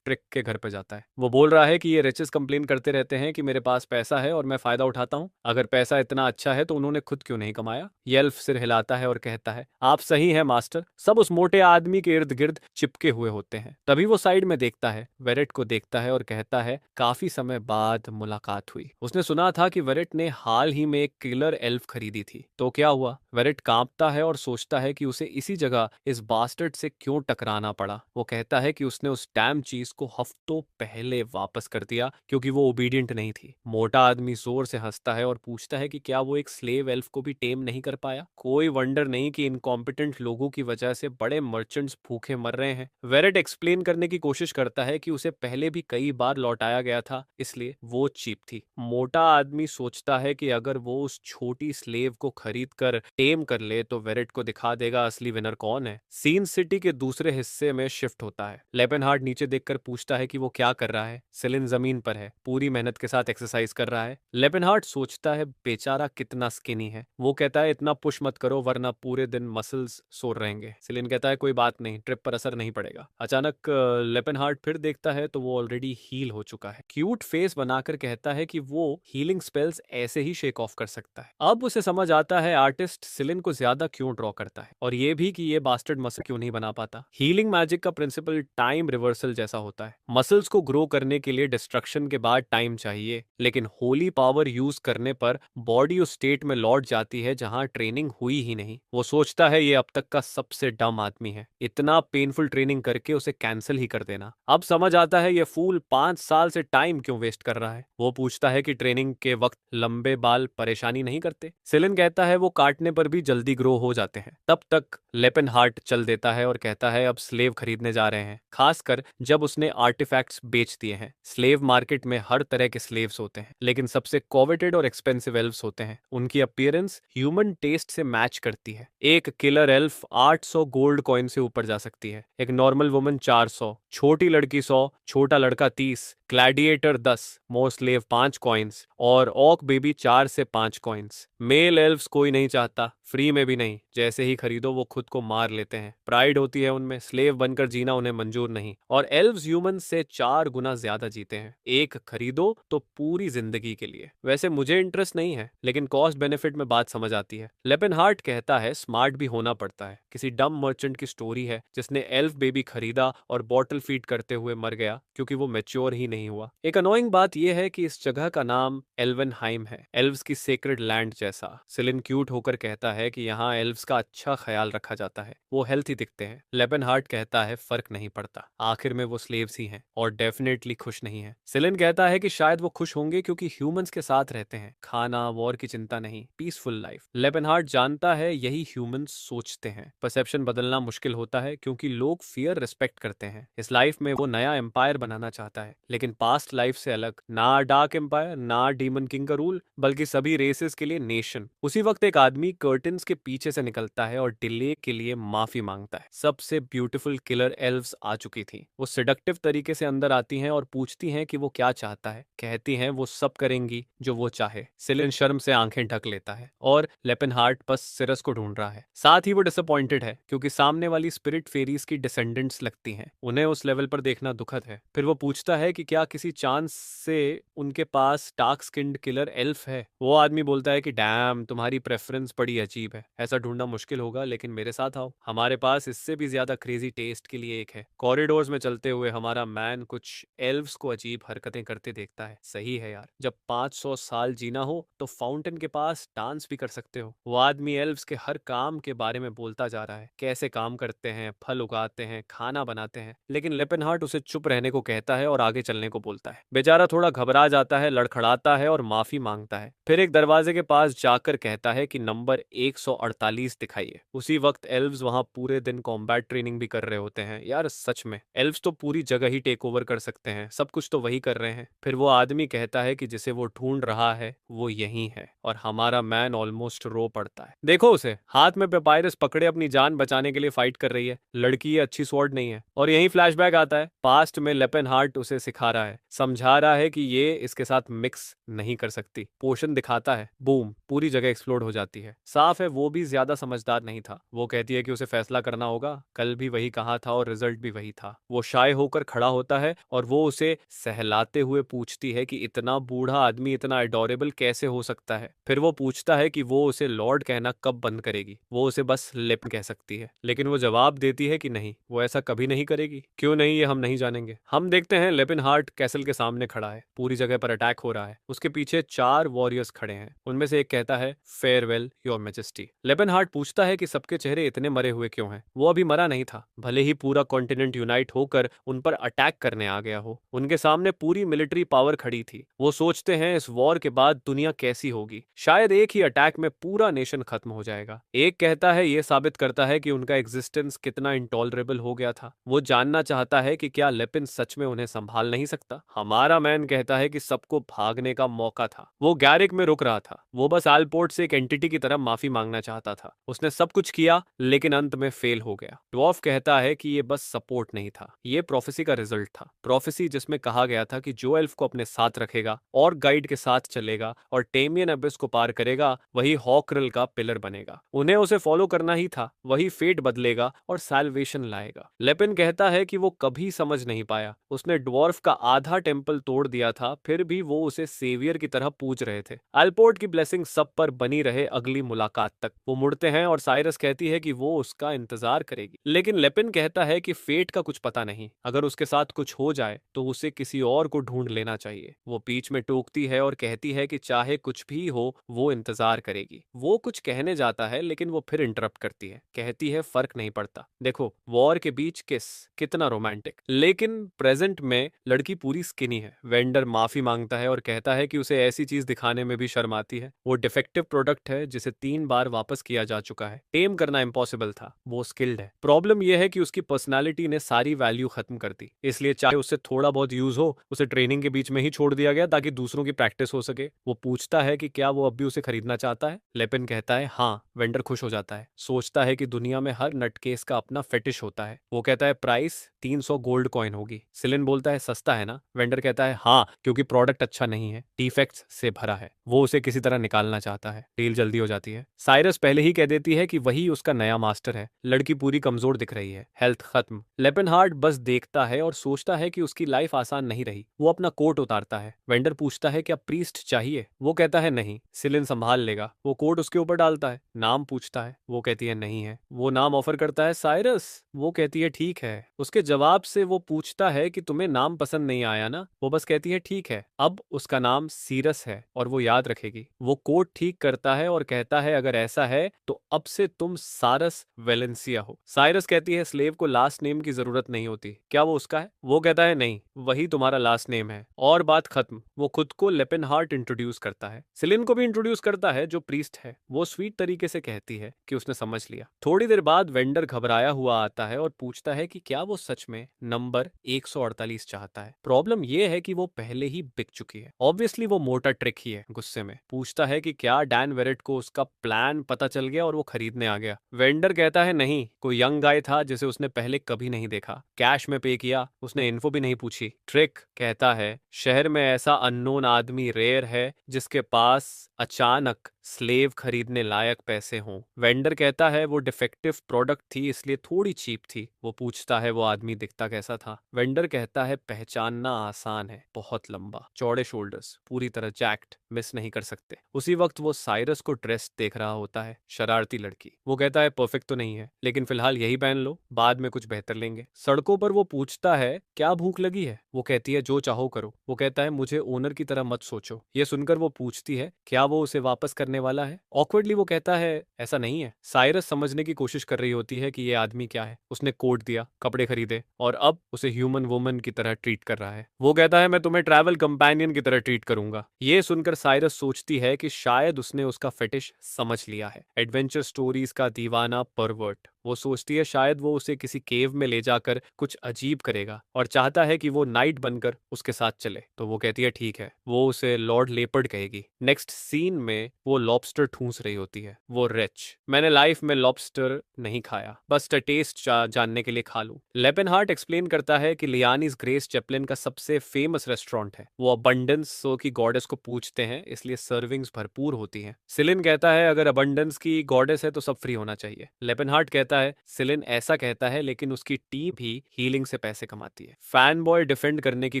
ट्रिक के घर पे जाता है। वो बोल रहा है कि ये रिचेस कंप्लेन करते रहते हैं कि मेरे पास पैसा है और मैं फायदा उठाता हूँ। अगर पैसा इतना अच्छा है तो उन्होंने खुद क्यों नहीं कमाया? येल्फ सिर हिलाता है और कहता है आप सही है मास्टर, सब उस मोटे आदमी के इर्द गिर्द चिपके हुए होते हैं। तभी वो साइड में देखता है, वेरेट को देखता है और कहता है काफी समय बाद मुलाकात हुई। उसने सुना था कि वेरेट ने हाल ही में एक किलर एल्फ खरीदी थी, तो क्या हुआ? वेरेट कांपता है और सोचता है कि उसे इसी जगह इस बास्टर्ड से क्यों टकराना पड़ा। वो कहता है कि उसने उस डैम चीज को हफ्तों पहले वापस कर दिया क्योंकि वो ओबीडियंट नहीं थी। मोटा आदमी जोर से हंसता है और पूछता है कि क्या वो एक स्लेव एल्फ को भी टेम नहीं कर पाया? कोई वंडर नहीं कि इनकॉम्पिटेंट लोगों की वजह से बड़े मर्चेंट्स भूखे मर रहे हैं। वेरेट एक्सप्लेन करने की कोशिश करता है कि उसे पहले भी कई बार लौटाया गया था, इसलिए वो चीप थी। मोटा आदमी सोचता है कि अगर वो उस छोटी स्लेव को खरीद कर टेम कर ले तो वेरेट को दिखा देगा असली विनर कौन है। सीन सिटी के दूसरे हिस्से में शिफ्ट होता है। लेपेनहार्ट नीचे देखकर पूछता है कि वो क्या कर रहा है। सिलिन जमीन पर है, पूरी मेहनत के साथ एक्सरसाइज कर रहा है। लेपेनहार्ट सोचता है बेचारा कितना स्किनी है। वो कहता है इतना पुश मत करो वरना पूरे दिन मसल्स सोर रहेंगे। सिलिन कहता है कोई बात नहीं, ट्रिप पर असर नहीं पड़ेगा। अचानक लेपेनहार्ट फिर देखता है तो वो ऑलरेडी हील हो चुका है। क्यूट फेस बनाकर कहता है कि वो हीलिंग स्पेल्स ऐसे ही शेक ऑफ कर सकता है। अब उसे समझ आता है आर्टिस्ट सिलिन को ज्यादा क्यों ड्रॉ करता है और ये भी कि ये बास्टर्ड मसल क्यों नहीं बना पाता। हीलिंग मैजिक का प्रिंसिपल टाइम रिवर्सल जैसा होता है। मसल्स को ग्रो करने के लिए डिस्ट्रक्शन के बाद टाइम चाहिए, लेकिन होली पावर यूज करने पर बॉडी उस स्टेट में लौट जाती है जहां ट्रेनिंग हुई ही नहीं। वो सोचता है ये अब तक का सबसे डम आदमी है, इतना पेनफुल ट्रेनिंग करके उसे कैंसिल ही कर देना। अब समझ आता है ये फूल 5 साल से टाइम क्यों वेस्ट कर रहा है। वो पूछता है कि ट्रेनिंग के वक्त लंबे बाल परेशानी नहीं करते। सिलिन कहता है वो काटने पर भी जल्दी ग्रो हो जाते हैं। तब तक लेपेनहार्ट चल देता है और कहता है अब स्लेव खरीदने जा रहे हैं, खासकर जब उसने आर्टिफैक्ट्स बेच दिए हैं। स्लेव मार्केट में हर तरह के स्लेव्स होते हैं, लेकिन सबसे सबसे कोवेटेड और एक्सपेंसिव एल्व्स होते हैं। उनकी अपीयरेंस ह्यूमन टेस्ट से मैच करती है। एक किलर एल्फ 800 गोल्ड कॉइन से ऊपर जा सकती है, एक नॉर्मल वुमन 400, छोटी लड़की 100, छोटा लड़का 30, ग्लैडिएटर 10, मोर स्लेव 5 कॉइन्स और ऑक बेबी 4 से 5 कॉइन्स। मेल एल्व्स कोई नहीं चाहता, फ्री में भी नहीं। जैसे ही खरीदो वो खुद को मार लेते हैं। प्राइड होती है उनमें, स्लेव बनकर जीना उन्हें मंजूर नहीं। और एल्व्स ह्यूमन से 4 गुना ज्यादा जीते हैं। एक खरीदो तो पूरी जिंदगी के लिए। वैसे मुझे इंटरेस्ट नहीं है, लेकिन कॉस्ट बेनिफिट में बात समझ आती है। लेपेनहार्ट कहता है स्मार्ट भी होना पड़ता है। किसी डम मर्चेंट की स्टोरी है जिसने एल्फ बेबी खरीदा और बॉटल फीड करते हुए मर गया क्योंकि वो मैच्योर ही नहीं हुआ। एक अनोइंग बात यह है कि इस जगह का नाम एल्वेनहाइम है, एल्व्स की सेक्रेड लैंड जैसा। सिलिन क्यूट होकर कहता है कि यहाँ एल्व्स का अच्छा ख्याल रखा जाता है, वो हेल्थी दिखते हैं। लेपेनहार्ट कहता है फर्क नहीं पड़ता, आखिर में वो स्लेव्स ही हैं और डेफिनेटली खुश नहीं है। सिलिन कहता है कि शायद वो खुश होंगे क्योंकि ह्यूमंस के साथ रहते हैं, खाना वॉर की चिंता नहीं, पीसफुल लाइफ। लेपेनहार्ट जानता है यही ह्यूमंस सोचते हैं। परसेप्शन बदलना मुश्किल होता है क्योंकि लोग फियर रिस्पेक्ट करते हैं। इस लाइफ में वो नया एम्पायर बनाना चाहता है, लेकिन पास्ट लाइफ से अलग। ना डार्क एम्पायर, ना डीमन किंग का रूल, बल्कि सभी रेसेस के लिए नेशन। उसी वक्त एक आदमी कर्टन्स के पीछे से निकलता है और डिले के लिए माफी मांगता है। सबसे ब्यूटीफुल किलर एल्व्स आ चुकी थी। वो सिडक्टिव तरीके से अंदर आती हैं और पूछती हैं कि वो क्या चाहता है। कहती हैं वो सब करेंगी जो वो चाहे। सिलिन शर्म से आंखें ढक लेता है और लेपेनहार्ट बस सिरस को ढूंढ रहा है। साथ ही वो डिसअपॉइंटेड है क्योंकि सामने वाली स्पिरिट फेरीज की डिसेंडेंट्स लगती हैं। उन्हें उस लेवल पर देखना दुखद है। फिर वो पूछता है कि क्या किसी चांस से उनके पास डार्क स्किन्ड किलर एल्फ है। वो आदमी बोलता है कि डैम, तुम्हारी प्रेफरेंस बड़ी अजीब है, ऐसा ढूंढना मुश्किल होगा, लेकिन मेरे साथ आओ, हमारे पास इससे भी ज्यादा क्रेजी टेस्ट के लिए एक है। कॉरिडोर्स में चलते हुए हमारा मैन कुछ एल्व्स को अजीब हरकतें करते देखता है। सही है यार, जब 500 साल जीना हो तो फाउंटेन के पास डांस भी कर सकते हो। वो आदमी एल्व्स के हर काम के बारे में बोलता जा रहा है, कैसे काम करते हैं, फल उगाते हैं, खाना बनाते हैं, लेकिन लेपेनहार्ट उसे चुप रहने को कहता है और आगे चलने को बोलता है। बेचारा थोड़ा घबरा जाता है, लड़खड़ाता है और माफी मांगता है। फिर एक दरवाजे के पास जाकर कहता है कि नंबर 148 दिखाइए। उसी वक्त एल्व्स वहां पूरे दिन कॉम्बैट ट्रेनिंग भी कर रहे होते हैं। यार सच में एल्व्स तो पूरी जगह ही टेक ओवर कर सकते हैं, सब कुछ तो वही कर रहे हैं। फिर वो आदमी कहता है कि जिसे वो ढूंढ रहा है वो यही है, और हमारा मैन ऑलमोस्ट रो पड़ता है। देखो उसे, हाथ में पेपायरस पकड़े अपनी जान बचाने के लिए फाइट कर रही है। लड़की ये अच्छी स्वॉर्ड नहीं है। और यही फ्लैशबैक आता है, पास्ट में लेपेनहार्ट उसे सिखा रहा है, समझा रहा है कि ये इसके साथ मिक्स नहीं कर सकती। पोशन दिखाता है, बूम, पूरी जगह एक्सप्लोड हो जाती है। साफ है वो भी ज्यादा समझदार नहीं था। वो कहती है कि उसे फैसला करना होगा, कल भी वही कहा था और रिजल्ट भी वही था। वो शाय होकर खड़ा होता है और वो उसे सहलाते हुए पूछती है कि इतना बूढ़ा आदमी इतना एडोरेबल कैसे हो सकता है। फिर वो पूछता है कि वो उसे लॉर्ड कहना कब बंद करेगी। वो उसे बस लेप कह सकती है, लेकिन वो जवाब देती है कि नहीं, वो ऐसा कभी नहीं करेगी। क्यों नहीं, ये हम नहीं जानेंगे। हम देखते हैं लेपेनहार्ट कैसल के सामने खड़ा है, पूरी जगह पर अटैक हो रहा है। उसके पीछे 4 वॉरियर्स खड़े हैं। उनमें से एक कहता है फेयरवेल योर मैजेस्टी। लेपेनहार्ट पूछता है कि सबके चेहरे इतने मरे हुए क्यों हैं। वो अभी मरा नहीं था, भले ही पूरा कॉन्टिनेंट यूनाइट होकर उन पर अटैक करने आ गया हो। उनके सामने पूरी मिलिट्री पावर खड़ी थी। वो सोचते हैं इस वॉर के बाद दुनिया कैसी होगी। शायद एक ही अटैक में पूरा नेशन खत्म हो जाएगा। एक कहता है ये साबित करता है कि उनका एग्जिस्टेंस कितना इंटॉलरेबल हो गया था। वो जानना चाहता है कि क्या लेपिन सच में उन्हें संभाल नहीं सकता। हमारा मैन कहता है कि सबको भागने का मौका था। वो गैरिक में रुक रहा था। वो बस आलपोर्ट से एक एंटिटी की तरह माफी मांगना चाहता था। उसने सब कुछ किया लेकिन अंत में फेल हो गया। ड्वार्फ कहता है कि ये बस सपोर्ट नहीं था, ये प्रोफेसी का रिजल्ट था। प्रोफेसी जिसमें कहा गया था कि जो एल्फ को अपने साथ रखेगा और गाइड के साथ चलेगा और टेमियन अबिस को पार करेगा, वही हॉकरिल का पिलर बनेगा। उन्हें उसे फॉलो करना ही था, वही फेट बदलेगा और सैल्वेशन लाएगा। लेपिन कहता है कि वो कभी समझ नहीं पाया। उसने ड्वार्फ का आधा टेंपल तोड़ दिया था, फिर भी वो उसे सेवियर की तरह पूज रहे थे। आलपोर्ट की ब्लेसिंग सब पर बनी रहे अगली मुलाकात तक। वो मुड़ते हैं और साइरस कहती है कि वो उसका इंतजार करेगी, लेकिन लेपिन कहता है कि फेट का कुछ पता नहीं, अगर उसके साथ कुछ हो जाए तो उसे किसी और को ढूंढ लेना चाहिए। वो बीच में टोकती है और कहती है कि चाहे कुछ भी हो वो इंतजार करेगी। वो कुछ कहने जाता है लेकिन वो फिर इंटरप्ट करती है, कहती है फर्क नहीं पड़ता, देखो वॉर के बीच किस, कितना रोमांटिक। लेकिन प्रेजेंट में लड़की पूरी स्किनी है। वेंडर माफी मांगता है और कहता है कि उसे ऐसी चीज दिखाने में भी शर्म आती है। वो डिफेक्टिव प्रोडक्ट है जिसे 3 बार वापस किया जा चुका है। टेम करना इम्पॉसिबल था। वो स्किल्ड है। प्रॉब्लम यह है कि उसकी पर्सनालिटी ने सारी वैल्यू खत्म कर दी, इसलिए चाहे उससे थोड़ा बहुत यूज हो, उसे ट्रेनिंग के बीच में ही छोड़ दिया गया ताकि दूसरों की प्रैक्टिस हो सके। वो पूछता है कि क्या वो अब भी उसे खरीदना चाहता है। लेपिन कहता है हाँ। वेंडर खुश हो जाता है, सोचता है कि दुनिया में हर नटकेस का अपना फेटिश होता है। वो कहता है प्राइस 300 गोल्ड कॉइन होगी। सिलिन बोलता है सस्ता है ना। वेंडर कहता है हाँ, क्योंकि प्रोडक्ट अच्छा नहीं है, डिफेक्ट्स से भरा है। वो उसे किसी तरह निकालना चाहता है। डील जल्दी हो जाती है। साइरस पहले ही कह देती है कि वही उसका नया मास्टर है। लड़की पूरी कमजोर दिख रही है, हेल्थ खत्म। लेपिनहार्ट बस देखता है और सोचता है कि उसकी लाइफ आसान नहीं रही। वो अपना कोट उतारता है। वेंडर पूछता है क्या प्रीस्ट चाहिए। वो कहता है नहीं, सिलिन संभाल लेगा। वो कोट उसके ऊपर डालता है। नाम पूछता है। वो कहती है नहीं है। वो नाम ऑफर करता है साइरस। वो कहती है ठीक है। उसके जवाब से वो पूछता है कि तुम्हें नाम पसंद नहीं आया ना। वो बस कहती है ठीक है। अब उसका नाम सीरस है और वो याद रखेगी। वो कोट ठीक करता है और कहता है अगर ऐसा है तो अब से तुम सारस वेलेंसिया हो। साइरस कहती है स्लेव को लास्ट नेम की जरूरत नहीं होती, क्या वो उसका है। वो कहता है नहीं, वही तुम्हारा लास्ट नेम है। और बात खत्म। वो खुद को लेपिनहार्ट इंट्रोड्यूस करता है। सिलिन को भी इंट्रोड्यूस करता है जो प्रीस्ट है। वो स्वीट तरीके से कहती है कि उसने समझ लिया। थोड़ी देर बाद वेंडर घबराया हुआ आता है और पूछता है कि क्या वो सच में नंबर 148 चाहता है। प्रॉब्लम ये है कि वो पहले ही बिक चुकी है। ऑब्वियसली वो मोटा ट्रिक ही है। गुस्से में पूछता है कि क्या डैन वेरेट को उसका प्लान पता चल गया और वो खरीदने आ गया। वेंडर कहता है नहीं, कोई यंग गाय था जिसे उसने पहले कभी नहीं देखा, कैश में पे किया, उसने इन्फो भी नहीं पूछी। ट्रिक कहता है शहर में ऐसा अननोन आदमी रेयर है जिसके पास अचानक स्लेव खरीदने लायक पैसे हों। वेंडर कहता है वो डिफेक्टिव प्रोडक्ट थी इसलिए थोड़ी चीप थी। वो पूछता है वो आदमी दिखता कैसा था। वेंडर कहता है पहचानना आसान है, बहुत लंबा, चौड़े शोल्डर्स, पूरी तरह जैक्ट, मिस नहीं कर सकते। उसी वक्त वो साइरस को ड्रेस देख रहा होता है, शरारती लड़की। वो कहता है परफेक्ट तो नहीं है, लेकिन फिलहाल यही पहन लो, बाद में कुछ बेहतर लेंगे। सड़कों पर वो पूछता है क्या भूख लगी है। वो कहती है जो चाहो करो। वो कहता है मुझे ओनर की तरह मत सोचो। ये सुनकर वो पूछती है क्या वो उसे वापस करने वाला है। ऑकवर्डली वो कहता है ऐसा नहीं है। साइरस समझने की कोशिश कर रही होती है कि ये आदमी क्या है। उसने कोट दिया, कपड़े खरीदे और अब उसे ह्यूमन वुमन की तरह ट्रीट कर रहा है। वो कहता है मैं तुम्हें ट्रैवल कंपेनियन की तरह ट्रीट करूंगा। ये सुनकर साइरस सोचती है कि शायद उसने उसका फेटिश समझ लिया है, एडवेंचर स्टोरीज का दीवाना परवर्ट। वो सोचती है शायद वो उसे किसी केव में ले जाकर कुछ अजीब करेगा और चाहता है कि वो नाइट बनकर उसके साथ चले। तो वो कहती है ठीक है। वो उसे लॉर्ड लेपर्ड कहेगी। नेक्स्ट सीन में वो लॉबस्टर ठूंस रही होती है। वो रिच, मैंने लाइफ में लॉबस्टर नहीं खाया, बस टेस्ट जानने के लिए खा लूं। लेपेनहार्ट एक्सप्लेन करता है कि लियानीज ग्रेस चैपलिन का सबसे फेमस रेस्टोरेंट है। वो अबंडेंस की गॉडेस को पूछते हैं इसलिए सर्विंग्स भरपूर होती हैं। सिलिन कहता है अगर अबंडेंस की गॉडेस है तो सब फ्री होना चाहिए। लेपेनहार्ट कहता है सिलिन ऐसा कहता है लेकिन उसकी टीम भी हीलिंग से पैसे कमाती है। फैन बॉय डिफेंड करने की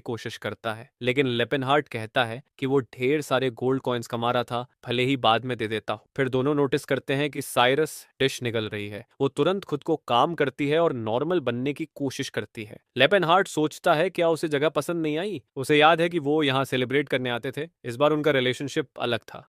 कोशिश करता है लेकिन लेपेनहार्ट कहता है कि वो ढेर सारे गोल्ड कॉइंस कमा रहा था, भले ही बाद में दे देता हो। फिर दोनों नोटिस करते हैं कि साइरस डिश निकल रही है। वो तुरंत खुद को काम करती है और नॉर्मल बनने की कोशिश करती है। लेपेनहार्ट सोचता है क्या उसे जगह पसंद नहीं आई। उसे याद है कि वो यहाँ सेलिब्रेट करने आते थे। इस बार उनका रिलेशनशिप अलग था।